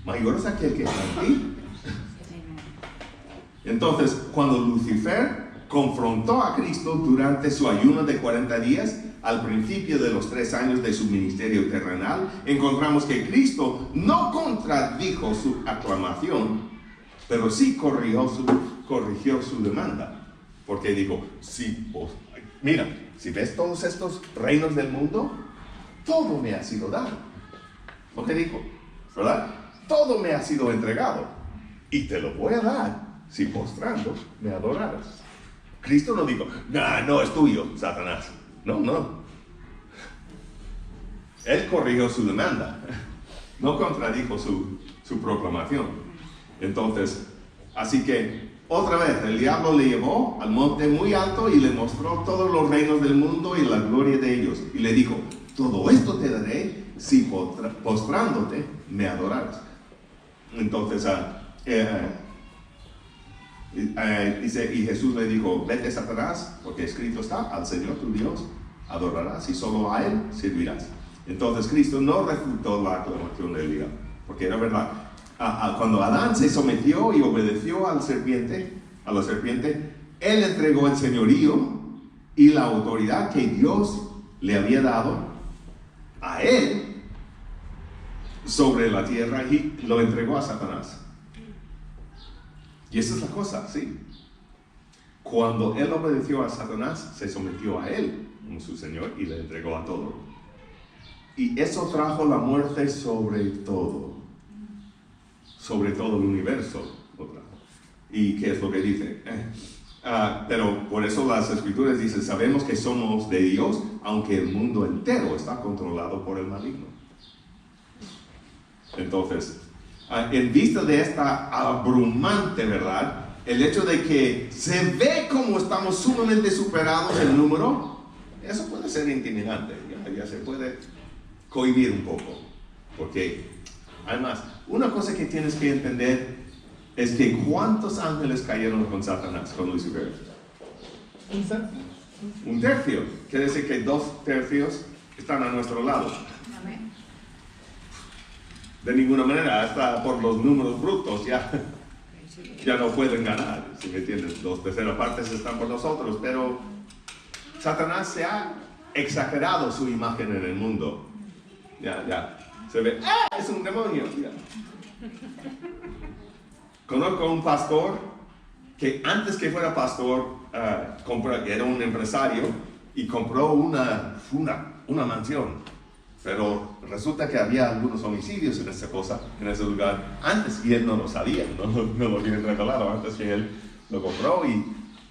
Mayor es aquel que está en ti. Entonces, cuando Lucifer confrontó a Cristo durante su ayuno de 40 días, al principio de los 3 años de su ministerio terrenal, encontramos que Cristo no contradijo su aclamación, pero sí corrigió su demanda. Porque dijo, mira, si ves todos estos reinos del mundo, todo me ha sido dado. ¿No te dijo? ¿Verdad? Todo me ha sido entregado. Y te lo voy a dar si postrando me adoraras. Cristo no dijo, no es tuyo, Satanás. No. Él corrigió su demanda. No contradijo su proclamación. Entonces, así que, otra vez, el diablo le llevó al monte muy alto y le mostró todos los reinos del mundo y la gloria de ellos. Y le dijo, todo esto te daré si postrándote me adoraras. Entonces, dice, y Jesús le dijo, vete, Satanás, porque escrito está, al Señor tu Dios adorarás y solo a Él servirás. Entonces Cristo no refutó la aclamación del diablo, porque era verdad. Cuando Adán se sometió y obedeció a la serpiente, Él entregó el señorío y la autoridad que Dios le había dado a Él sobre la tierra y lo entregó a Satanás. Y esa es la cosa, ¿sí? Cuando Él obedeció a Satanás, se sometió a Él como su Señor y le entregó a todo. Y eso trajo la muerte sobre todo el universo. ¿Y qué es lo que dice? Pero por eso las Escrituras dicen, sabemos que somos de Dios, aunque el mundo entero está controlado por el maligno. Entonces, en vista de esta abrumante verdad, el hecho de que se ve como estamos sumamente superados en número, eso puede ser intimidante, ya se puede cohibir un poco, porque además, una cosa que tienes que entender es que ¿cuántos ángeles cayeron con Satanás, con Lucifer? Un tercio. Quiere decir que 2/3 están a nuestro lado. Amén. De ninguna manera, hasta por los números brutos ya no pueden ganar, si me entiendes. 2/3 partes están por nosotros, pero Satanás se ha exagerado su imagen en el mundo. Ya, se ve, es un demonio. Ya. Conozco a un pastor que antes que fuera pastor, era un empresario y compró una mansión. Pero resulta que había algunos homicidios en ese lugar antes, y él no lo sabía, no lo habían revelado antes que él lo compró,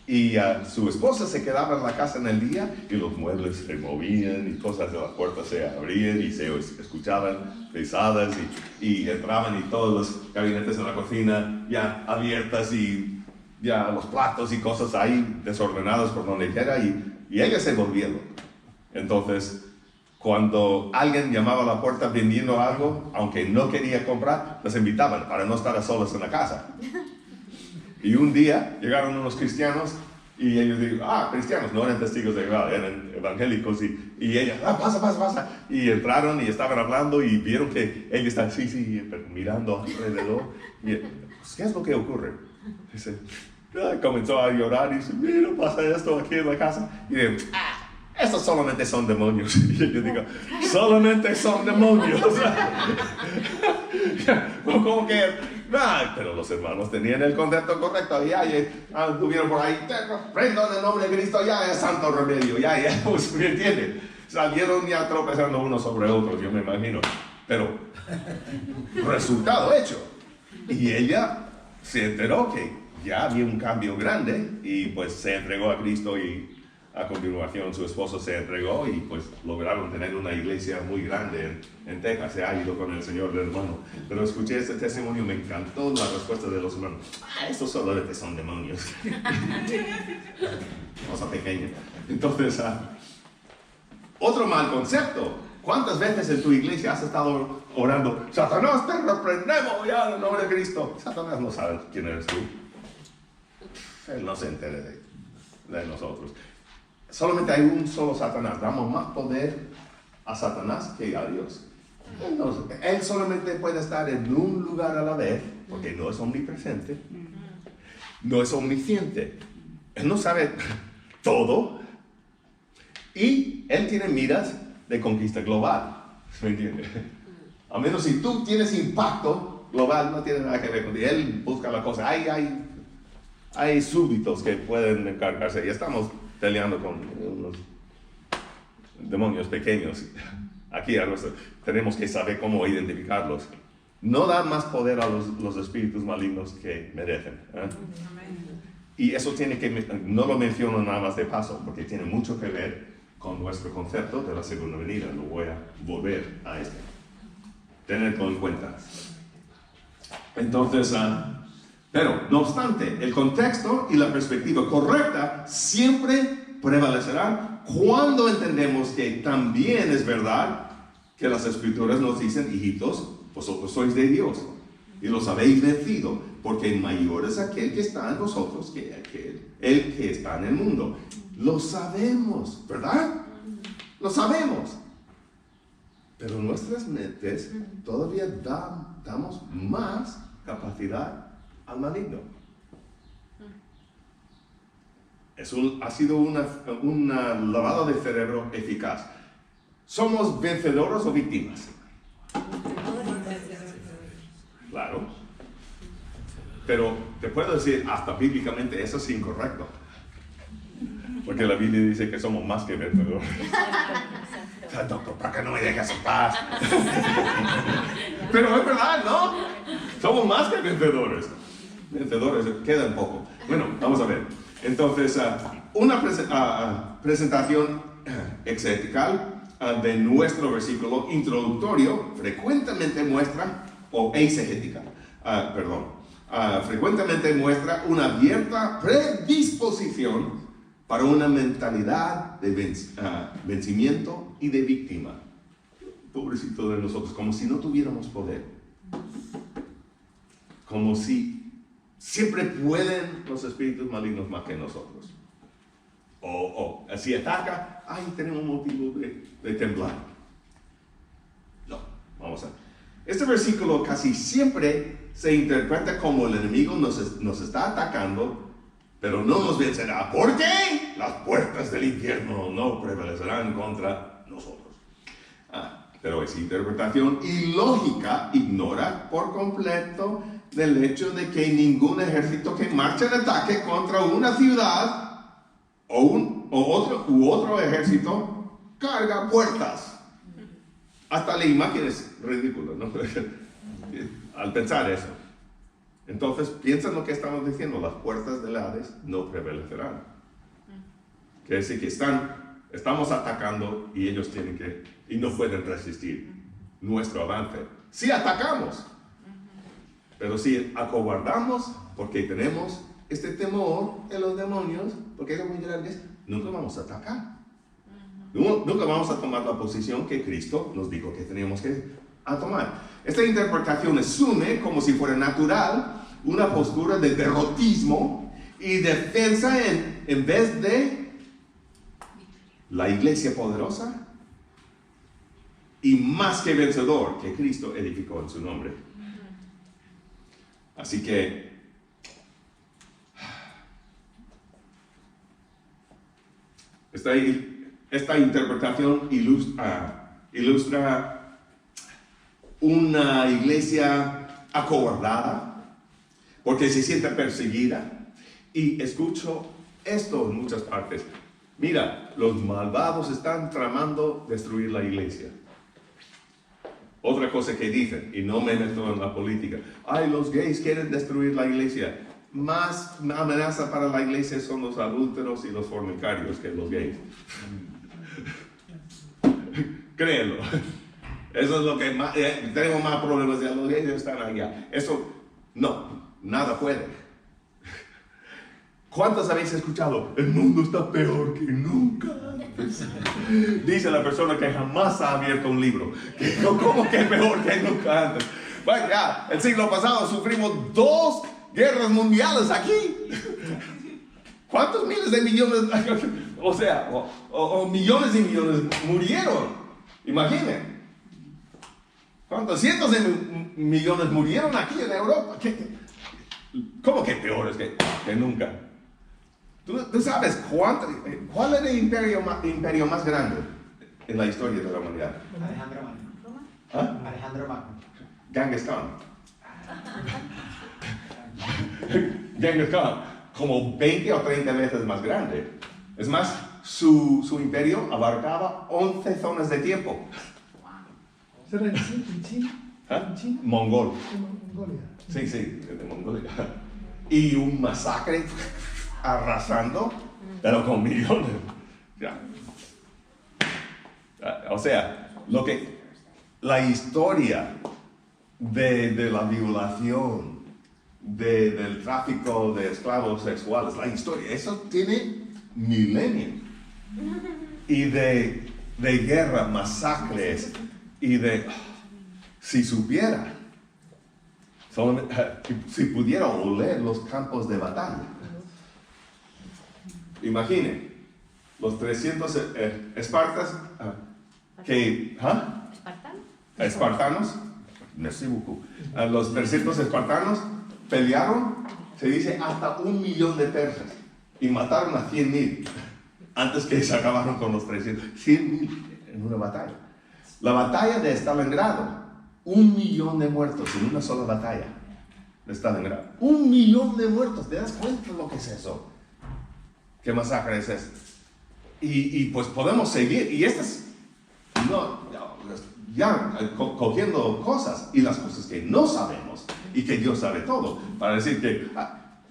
y su esposa se quedaba en la casa en el día y los muebles se movían y cosas de las puertas se abrían y se escuchaban pisadas y entraban y todos los gabinetes en la cocina ya abiertas y ya los platos y cosas ahí desordenados por donde quiera, y ella se volvió loca. Entonces, cuando alguien llamaba a la puerta vendiendo algo, aunque no quería comprar, los invitaban para no estar a solas en la casa. Y un día llegaron unos cristianos y ellos dijeron, cristianos, no eran testigos de Jehová, eran evangélicos, y ellos, pasa. Y entraron y estaban hablando y vieron que ella está mirando alrededor. Y, pues, ¿qué es lo que ocurre? Dice, comenzó a llorar y dice, mira, pasa esto aquí en la casa. Y digo, estos solamente son demonios. Y yo digo, solamente son demonios. Como que, pero los hermanos tenían el concepto correcto. Ya estuvieron por ahí, prendo en el nombre de Cristo, ya es santo remedio. Ya, pues, ¿me entienden? Salieron ya tropezando unos sobre otros, yo me imagino. Pero, resultado hecho. Y ella se enteró que ya había un cambio grande y pues se entregó a Cristo y a continuación su esposo se entregó y pues lograron tener una iglesia muy grande en Texas. Se ha ido con el Señor del hermano. Pero escuché este testimonio, me encantó la respuesta de los hermanos. Estos solamente son demonios. Cosa pequeña. Entonces, otro mal concepto. ¿Cuántas veces en tu iglesia has estado orando, Satanás, te reprendemos ya en el nombre de Cristo? Satanás no sabe quién eres tú. Él no se entera de nosotros. Solamente hay un solo Satanás. Damos más poder a Satanás que a Dios. Él solamente puede estar en un lugar a la vez, porque no es omnipresente, no es omnisciente. Él no sabe todo. Y él tiene miras de conquista global. ¿Me entiendes? A menos si tú tienes impacto global, no tiene nada que ver con él. Él busca la cosa. Hay súbditos que pueden encargarse. Y estamos peleando con unos demonios pequeños. Aquí tenemos que saber cómo identificarlos. No dan más poder a los espíritus malignos que merecen. Y eso tiene que, no lo menciono nada más de paso, porque tiene mucho que ver con nuestro concepto de la segunda venida. Lo voy a volver a este. Tenerlo en cuenta. Entonces, pero no obstante, el contexto y la perspectiva correcta siempre prevalecerán cuando entendemos que también es verdad que las Escrituras nos dicen, hijitos, vosotros sois de Dios y los habéis vencido, porque mayor es aquel que está en vosotros que el que está en el mundo. Lo sabemos, ¿verdad? Lo sabemos. Pero nuestras mentes todavía damos más capacidad al maligno. Ha sido una lavada de cerebro eficaz. ¿Somos vencedores o víctimas? Claro. Pero te puedo decir, hasta bíblicamente eso es incorrecto. Porque la Biblia dice que somos más que vencedores. Doctor, ¿para qué no me dejas en paz? Pero es verdad, ¿no? Somos más que vencedores. Vencedores, queda un poco. Bueno, vamos a ver. Entonces, una presentación exegetical de nuestro versículo introductorio frecuentemente muestra, o exegética, frecuentemente muestra una abierta predisposición para una mentalidad de vencimiento y de víctima. Pobrecito de nosotros, como si no tuviéramos poder. Como si siempre pueden los espíritus malignos más que nosotros. O si ataca, tenemos motivo de temblar. No, vamos a ver. Este versículo casi siempre se interpreta como el enemigo nos está atacando, pero no nos vencerá. ¿Por qué? Las puertas del infierno no prevalecerán contra nosotros. Pero esa interpretación ilógica ignora por completo del hecho de que ningún ejército que marcha en ataque contra una ciudad u otro ejército carga puertas. Hasta la imagen es ridícula, ¿no? Al pensar eso. Entonces, piensan lo que estamos diciendo, las puertas del Hades no prevalecerán. Quiere decir que estamos atacando y ellos y no pueden resistir nuestro avance. Sí atacamos, pero si acobardamos porque tenemos este temor de los demonios, porque son muy grandes, nunca vamos a atacar. Nunca vamos a tomar la posición que Cristo nos dijo que teníamos que tomar. Esta interpretación asume, como si fuera natural, una postura de derrotismo y defensa en vez de la iglesia poderosa y más que vencedor que Cristo edificó en su nombre. Así que esta interpretación ilustra una iglesia acobardada porque se siente perseguida. Y escucho esto en muchas partes. Mira, los malvados están tramando destruir la iglesia. Otra cosa que dicen, y no me meto en la política, los gays quieren destruir la iglesia. más amenaza para la iglesia son los adúlteros y los fornicarios que los gays. Créelo. Eso es lo que más, tenemos más problemas, ya los gays están allá. Eso, no, nada puede. ¿Cuántos habéis escuchado? El mundo está peor que nunca. Dice la persona que jamás ha abierto un libro. ¿Cómo que peor que nunca antes? Bueno, ya, el siglo pasado sufrimos 2 guerras mundiales aquí. ¿Cuántos miles de millones? O sea, o millones y millones murieron. Imaginen. ¿Cuántos cientos de millones murieron aquí en Europa? ¿Cómo que peores que nunca? ¿Tú sabes cuál era el imperio más grande en la historia de la humanidad? Alejandro Magno. ¿Ah? Alejandro Magno. Genghis Khan. Genghis Khan, como 20 o 30 veces más grande. Es más, su imperio abarcaba 11 zonas de tiempo. ¿Será en China? ¿Ah? ¿En China? Mongol. En Mongolia. Sí, de Mongolia. Y un masacre arrasando, pero con millones. Ya. O sea, la historia de la violación, del tráfico de esclavos sexuales, la historia, eso tiene milenios. Y de guerra, masacres, y si supiera, si pudiera oler los campos de batalla. Imaginen, los 300 espartas espartanos, merci beaucoup. Los 300 espartanos pelearon, se dice, hasta 1 millón de persas y mataron a 100,000 antes que se acabaron con los 300. 100,000 en una batalla. La batalla de Stalingrado, 1 millón de muertos en una sola batalla de Stalingrado. 1 millón de muertos, ¿te das cuenta de lo que es eso? ¿Qué masacre es esta? Y pues podemos seguir, y estas, cogiendo cosas, y las cosas que no sabemos, y que Dios sabe todo, para decir que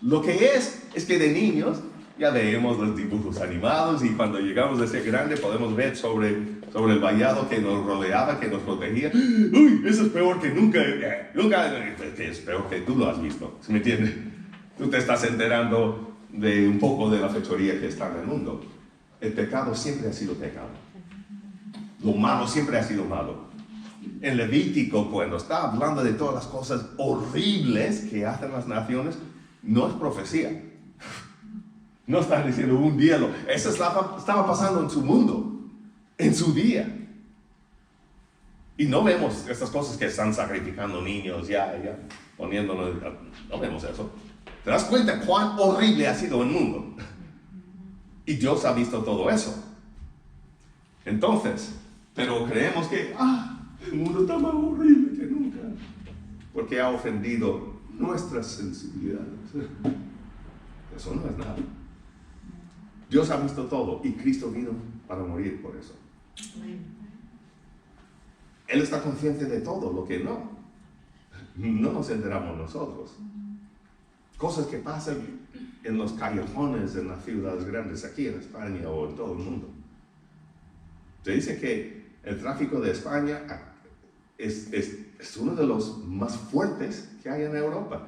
lo que es que de niños ya veíamos los dibujos animados, y cuando llegamos a ser grande podemos ver sobre el vallado que nos rodeaba, que nos protegía. ¡Uy! Eso es peor que nunca, es peor que tú lo has visto, ¿me entiendes? Tú te estás enterando de un poco de la fechoría que está en el mundo. El pecado siempre ha sido pecado. Lo malo siempre ha sido malo. En Levítico, cuando está hablando de todas las cosas horribles que hacen las naciones, no es profecía. No están diciendo un día, eso estaba pasando en su mundo, en su día. Y no vemos estas cosas que están sacrificando niños, ya poniéndolos, no vemos eso. ¿Te das cuenta cuán horrible ha sido el mundo? Y Dios ha visto todo eso. Entonces, pero creemos que el mundo está más horrible que nunca, porque ha ofendido nuestras sensibilidades. Eso no es nada. Dios ha visto todo y Cristo vino para morir por eso. Él está consciente de todo, lo que no nos enteramos nosotros. Cosas que pasan en los callejones en las ciudades grandes, aquí en España o en todo el mundo. Se dice que el tráfico de España es uno de los más fuertes que hay en Europa.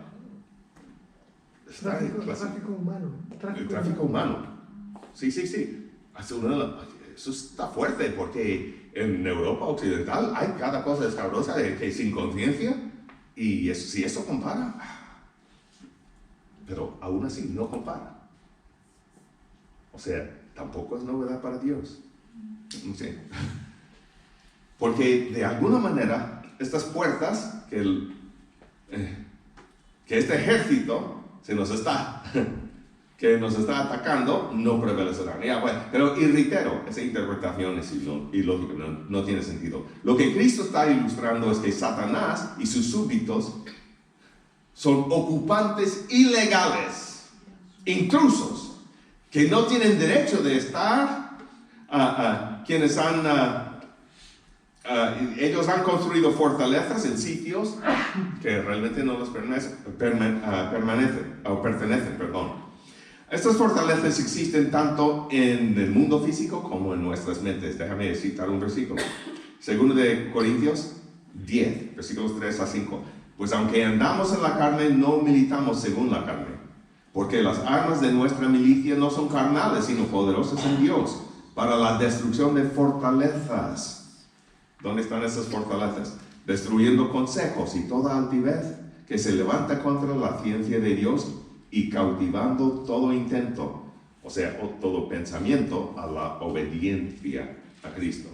Tráfico humano. El tráfico humano. Sí. Eso está fuerte porque en Europa occidental hay cada cosa escabrosa que sin conciencia, y si eso compara, pero aún así no compara. O sea, tampoco es novedad para Dios. No sé. Porque de alguna manera estas puertas que este ejército que nos está atacando no prevalecerán. Pero reitero, esa interpretación es ilógica, no tiene sentido. Lo que Cristo está ilustrando es que Satanás y sus súbditos son ocupantes ilegales, intrusos, que no tienen derecho de estar, quienes han ellos han construido fortalezas en sitios que realmente no les pertenecen. Estas fortalezas existen tanto en el mundo físico como en nuestras mentes. Déjame citar un versículo. Segundo de Corintios 10, versículos 3 a 5. Pues aunque andamos en la carne, no militamos según la carne. Porque las armas de nuestra milicia no son carnales, sino poderosas en Dios, para la destrucción de fortalezas. ¿Dónde están esas fortalezas? Destruyendo consejos y toda altivez que se levanta contra la ciencia de Dios y cautivando todo intento, o sea, todo pensamiento a la obediencia a Cristo.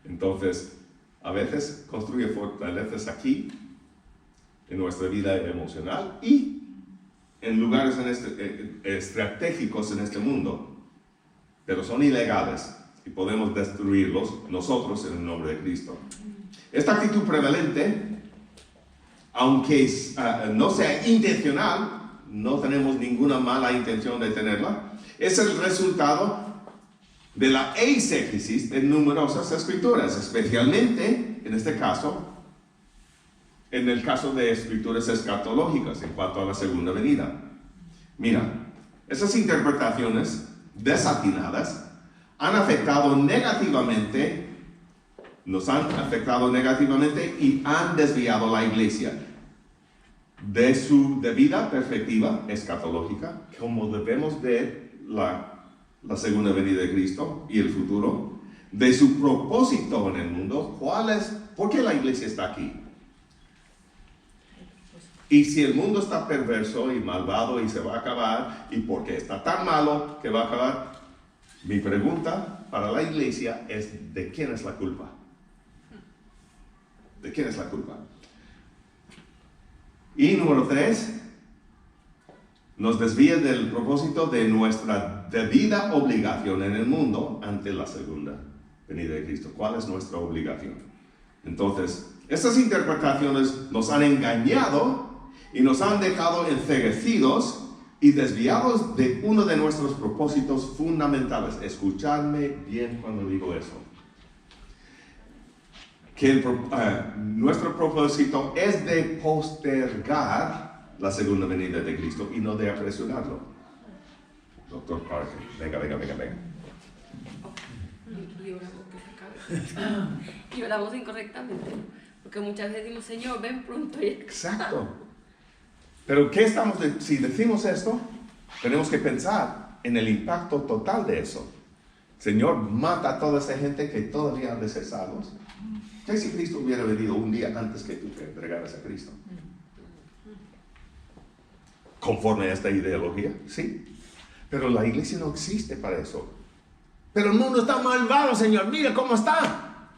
Entonces, a veces construye fortalezas aquí, en nuestra vida emocional y en lugares estratégicos en este mundo, pero son ilegales y podemos destruirlos nosotros en el nombre de Cristo. Esta actitud prevalente, aunque no sea intencional, no tenemos ninguna mala intención de tenerla, es el resultado de la exégesis de numerosas escrituras, especialmente en este caso, en el caso de escrituras escatológicas en cuanto a la segunda venida. Mira, esas interpretaciones desatinadas nos han afectado negativamente y han desviado la iglesia de su debida perspectiva escatológica, como debemos ver la segunda venida de Cristo y el futuro, de su propósito en el mundo. ¿Por qué la iglesia está aquí? Y si el mundo está perverso y malvado y se va a acabar, y por qué está tan malo que va a acabar, mi pregunta para la iglesia es: ¿de quién es la culpa? ¿De quién es la culpa? Y número 3, nos desvía del propósito de nuestra debida obligación en el mundo ante la segunda venida de Cristo. ¿Cuál es nuestra obligación? Entonces, estas interpretaciones nos han engañado y nos han dejado enceguecidos y desviados de uno de nuestros propósitos fundamentales. Escuchadme bien cuando digo eso. Que nuestro propósito es de postergar la segunda venida de Cristo y no de apresurarlo. Doctor Parker, venga. Y oramos incorrectamente, porque muchas veces decimos: Señor, ven pronto. Exacto. Pero si decimos esto, tenemos que pensar en el impacto total de eso. Señor, mata a toda esa gente que todavía han de ser salvos. ¿Qué si Cristo hubiera venido un día antes que tú te entregaras a Cristo? Conforme a esta ideología, sí. Pero la iglesia no existe para eso. Pero el mundo está malvado, Señor. Mira cómo está.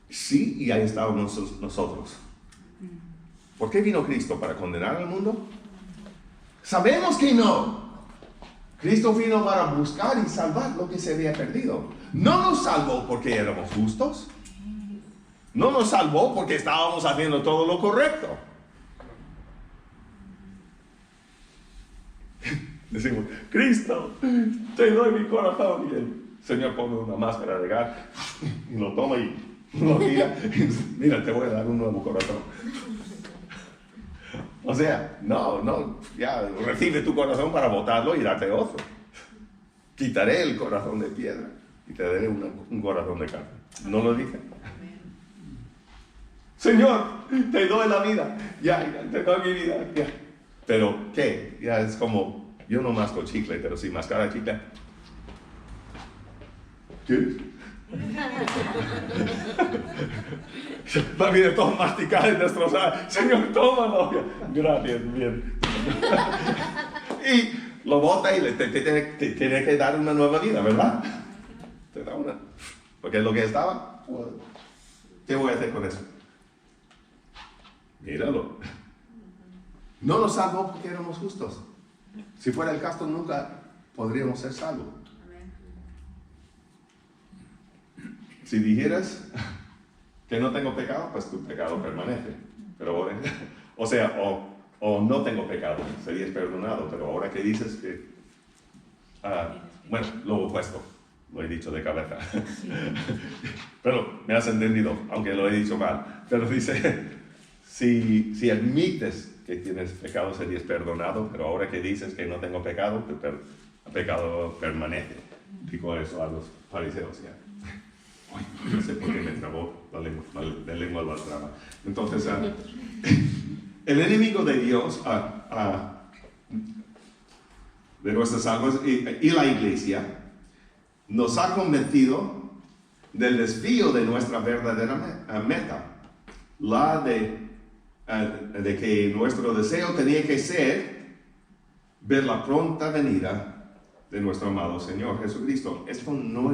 Sí, y ahí estábamos nosotros. ¿Por qué vino Cristo? ¿Para condenar al mundo? Sabemos que no. Cristo vino para buscar y salvar lo que se había perdido. No nos salvó porque éramos justos. No nos salvó porque estábamos haciendo todo lo correcto. Decimos: Cristo, te doy mi corazón. Y el Señor pone una máscara de gas y lo toma y lo tira. Mira, te voy a dar un nuevo corazón. O sea, no, ya recibe tu corazón para botarlo y darte otro. Quitaré el corazón de piedra y te daré un corazón de carne. ¿No lo dije? Señor, te doy la vida. Ya, te doy mi vida. Ya. Pero, ¿qué? Ya es como, yo no masco chicle, pero si mascara chicle. ¿Quieres? La vida todo masticada y destrozada. Señor, tómalo. Gracias, bien. Y lo bota y te tiene que dar una nueva vida, ¿verdad? Te da una. Porque es lo que estaba. ¿Qué voy a hacer con eso? Míralo. No nos salvó porque éramos justos. Si fuera el caso, nunca podríamos ser salvos. Si dijeras que no tengo pecado, pues tu pecado permanece. Pero ahora, o no tengo pecado, serías perdonado. Pero ahora que dices que, bueno, lo opuesto. Lo he dicho de cabeza. Pero me has entendido, aunque lo he dicho mal. Pero dice, si admites que tienes pecado, serías perdonado, pero ahora que dices que no tengo pecado, el pecado permanece. Digo eso a los fariseos ya. Uy, no sé por qué me trabó la lengua la traba. Entonces, el enemigo de Dios, de nuestras almas y la iglesia, nos ha convencido del desvío de nuestra verdadera meta, la de que nuestro deseo tenía que ser ver la pronta venida de nuestro amado Señor Jesucristo. Esto no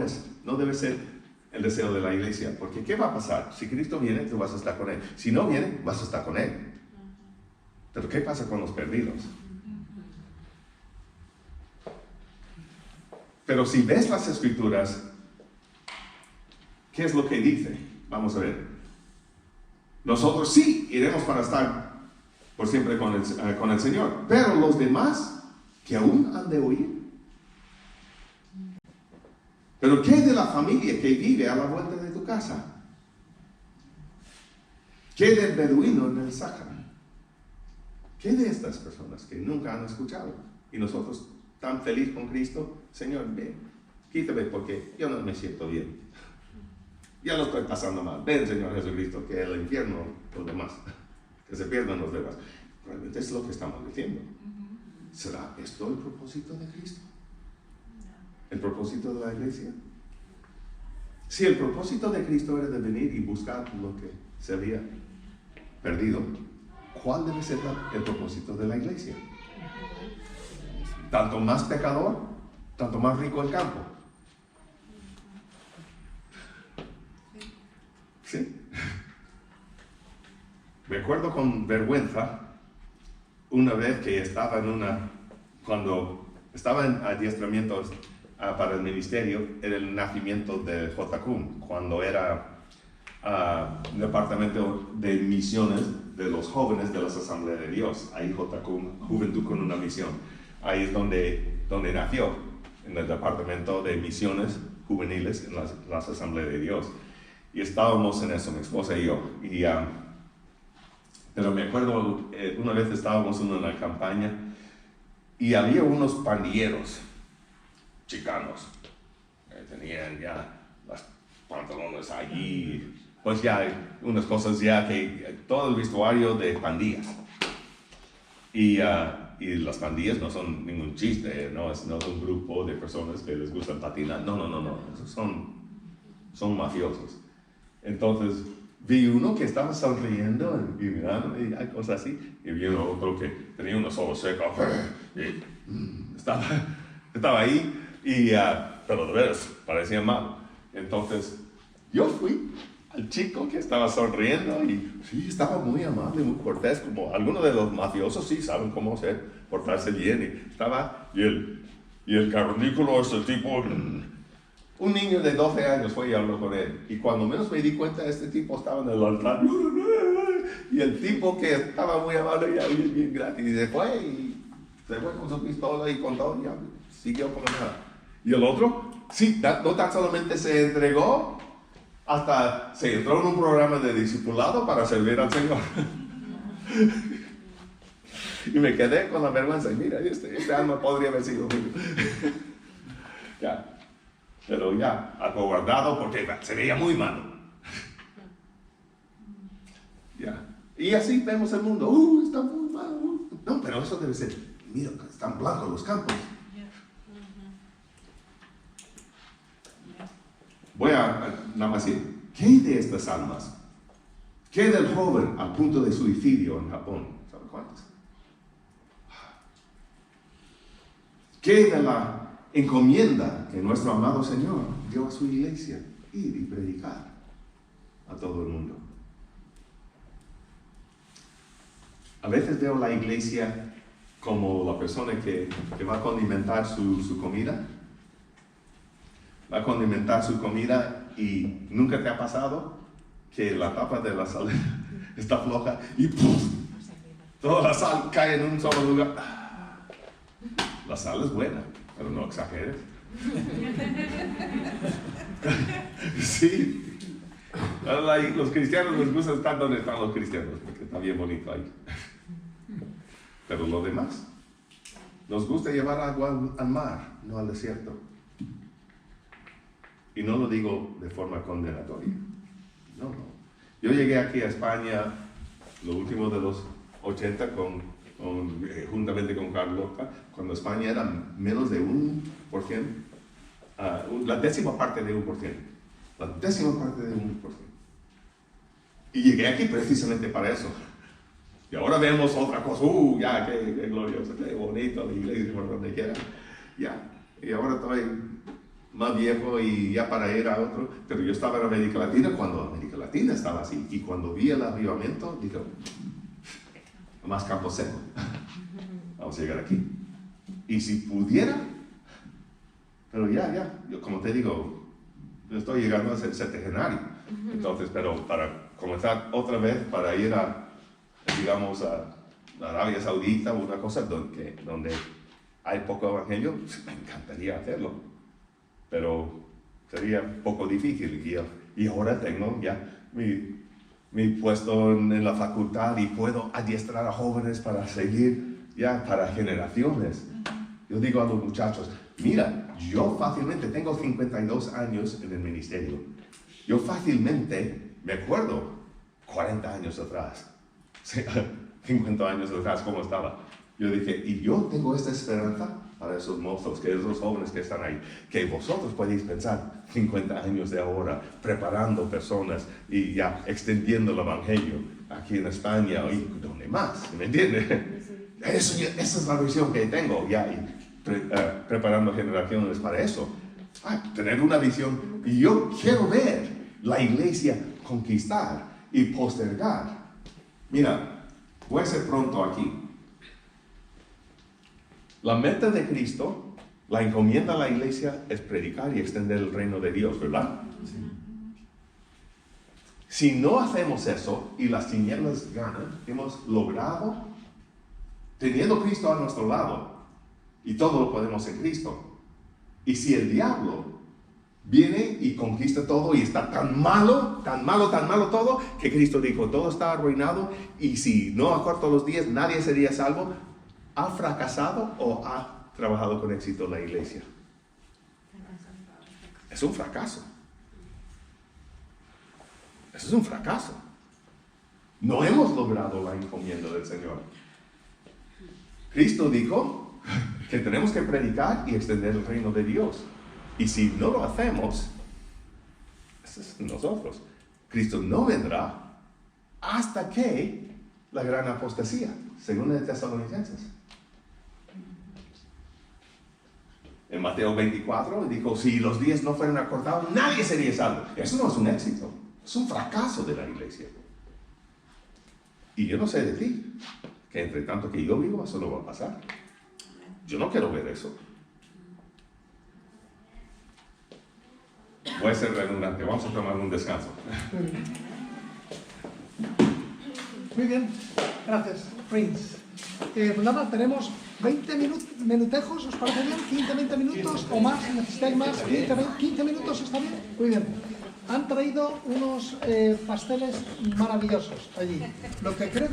debe ser el deseo de la iglesia, porque ¿qué va a pasar? Si Cristo viene, tú vas a estar con Él. Si no viene, vas a estar con Él. Pero ¿qué pasa con los perdidos? Pero si ves las Escrituras, ¿qué es lo que dice? Vamos a ver. Nosotros sí iremos para estar por siempre con el Señor, pero los demás que aún han de huir. Pero ¿qué de la familia que vive a la vuelta de tu casa? ¿Qué del beduino en el Sáhara? ¿Qué de estas personas que nunca han escuchado? Y nosotros tan feliz con Cristo, Señor, ven, quítame porque yo no me siento bien. Ya lo estoy pasando mal. Ven, Señor Jesucristo, que el infierno, los demás, que se pierdan los demás. Realmente es lo que estamos diciendo. ¿Será esto el propósito de Cristo? ¿El propósito de la iglesia? Si el propósito de Cristo era de venir y buscar lo que se había perdido, ¿cuál debe ser el propósito de la iglesia? Tanto más pecador, tanto más rico el campo. ¿Sí? Me acuerdo con vergüenza una vez que estaba cuando estaba en adiestramientos para el ministerio, era el nacimiento de JCUM, cuando era departamento de misiones de los jóvenes de las Asambleas de Dios. Ahí JCUM, Juventud con una Misión. Ahí es donde nació, en el departamento de misiones juveniles en las Asambleas de Dios. Y estábamos en eso, mi esposa y yo. Pero me acuerdo, una vez estábamos en una campaña y había unos pandilleros chicanos. Tenían ya los pantalones allí, pues ya unas cosas ya que todo el vestuario de pandillas. Y las pandillas no son ningún chiste, no es un grupo de personas que les gusta patinar, no, esos son mafiosos. Entonces vi uno que estaba sonriendo y mirando y cosas así, y vi otro que tenía unos ojos secos y estaba ahí, pero de veras parecía malo. Entonces yo fui al chico que estaba sonriendo y sí, estaba muy amable, muy cortés, como algunos de los mafiosos sí saben cómo portarse bien. Y el cavernícola, ese tipo, un niño de 12 años fue y habló con él. Y cuando menos me di cuenta, este tipo estaba en el altar. Y el tipo que estaba muy amable, ya bien gratis, y se fue con su pistola y con todo, y ya siguió como nada. Y el otro, sí, no tan solamente se entregó, hasta se entró en un programa de discipulado para servir al Señor. Y me quedé con la vergüenza. Y mira, este alma podría haber sido mío. Ya. Pero ya, algo guardado porque se veía muy malo. Ya. Y así vemos el mundo. Está muy malo. No, pero eso debe ser. Mira, están blancos los campos. Voy a nada más decir, ¿qué de estas almas? ¿Qué del joven al punto de suicidio en Japón? ¿Saben cuántos? ¿Qué de la encomienda que nuestro amado Señor dio a su iglesia? Ir y predicar a todo el mundo. A veces veo la iglesia como la persona que va a condimentar su comida. Va a condimentar su comida y nunca te ha pasado que la tapa de la sal está floja y ¡puf! Toda la sal cae en un solo lugar. La sal es buena, pero no exageres. Sí. Los cristianos les gusta estar donde están los cristianos, porque está bien bonito ahí. Pero lo demás, nos gusta llevar agua al mar, no al desierto. Y no lo digo de forma condenatoria. No, no. Yo llegué aquí a España, lo último de los 80, juntamente con Carlota, cuando España era menos de 1%, la décima parte de 1%. La décima parte de 1%. Y llegué aquí precisamente para eso. Y ahora vemos otra cosa, ya, qué glorioso, qué bonito, la iglesia por donde quiera. Ya, y ahora estoy más viejo y ya para ir a otro. Pero yo estaba en América Latina cuando América Latina estaba así. Y cuando vi el avivamiento, dije, más campo seco. Vamos a llegar aquí. Y si pudiera, pero ya, yo como te digo, yo estoy llegando a ser septuagenario. Entonces, pero para comenzar otra vez, para ir digamos, a Arabia Saudita o una cosa donde hay poco evangelio, me encantaría hacerlo. Pero sería poco difícil. Y ahora tengo ya mi puesto en la facultad y puedo adiestrar a jóvenes para seguir ya para generaciones. Yo digo a los muchachos, mira, yo fácilmente tengo 52 años en el ministerio. Yo fácilmente me acuerdo 40 años atrás, 50 años atrás, cómo estaba. Yo dije, y yo tengo esta esperanza para esos mozos, que esos jóvenes que están ahí, que vosotros podéis pensar 50 años de ahora, preparando personas y ya extendiendo el evangelio aquí en España y donde más, ¿me entiendes? Esa es la visión que tengo ya, y preparando generaciones para eso. Tener una visión, y yo quiero ver la iglesia conquistar y postergar. Mira, voy a ser pronto aquí. La meta de Cristo, la encomienda a la iglesia es predicar y extender el reino de Dios, ¿verdad? Sí. Si no hacemos eso y las tinieblas ganan, hemos logrado, teniendo Cristo a nuestro lado, y todo lo podemos en Cristo. Y si el diablo viene y conquista todo y está tan malo todo, que Cristo dijo, todo está arruinado, y si no acorto los días, nadie sería salvo, ¿ha fracasado o ha trabajado con éxito la iglesia? Es un fracaso. Eso es un fracaso. No hemos logrado la encomienda del Señor. Cristo dijo que tenemos que predicar y extender el reino de Dios. Y si no lo hacemos, eso es nosotros. Cristo no vendrá hasta que la gran apostasía, según el Tesalonicenses. En Mateo 24 dijo, si los días no fueran acortados, nadie sería salvo. Eso no es un éxito, es un fracaso de la iglesia. Y yo no sé de ti, que entre tanto que yo vivo, eso no va a pasar. Yo no quiero ver eso. Voy a ser redundante, vamos a tomar un descanso. Muy bien, gracias, Prince. Pues nada, tenemos 20 minutejos, ¿os parece bien? 15, 20 minutos o más, si necesitáis más, 15 minutos, ¿está bien? Muy bien. Han traído unos pasteles maravillosos allí. Lo que creo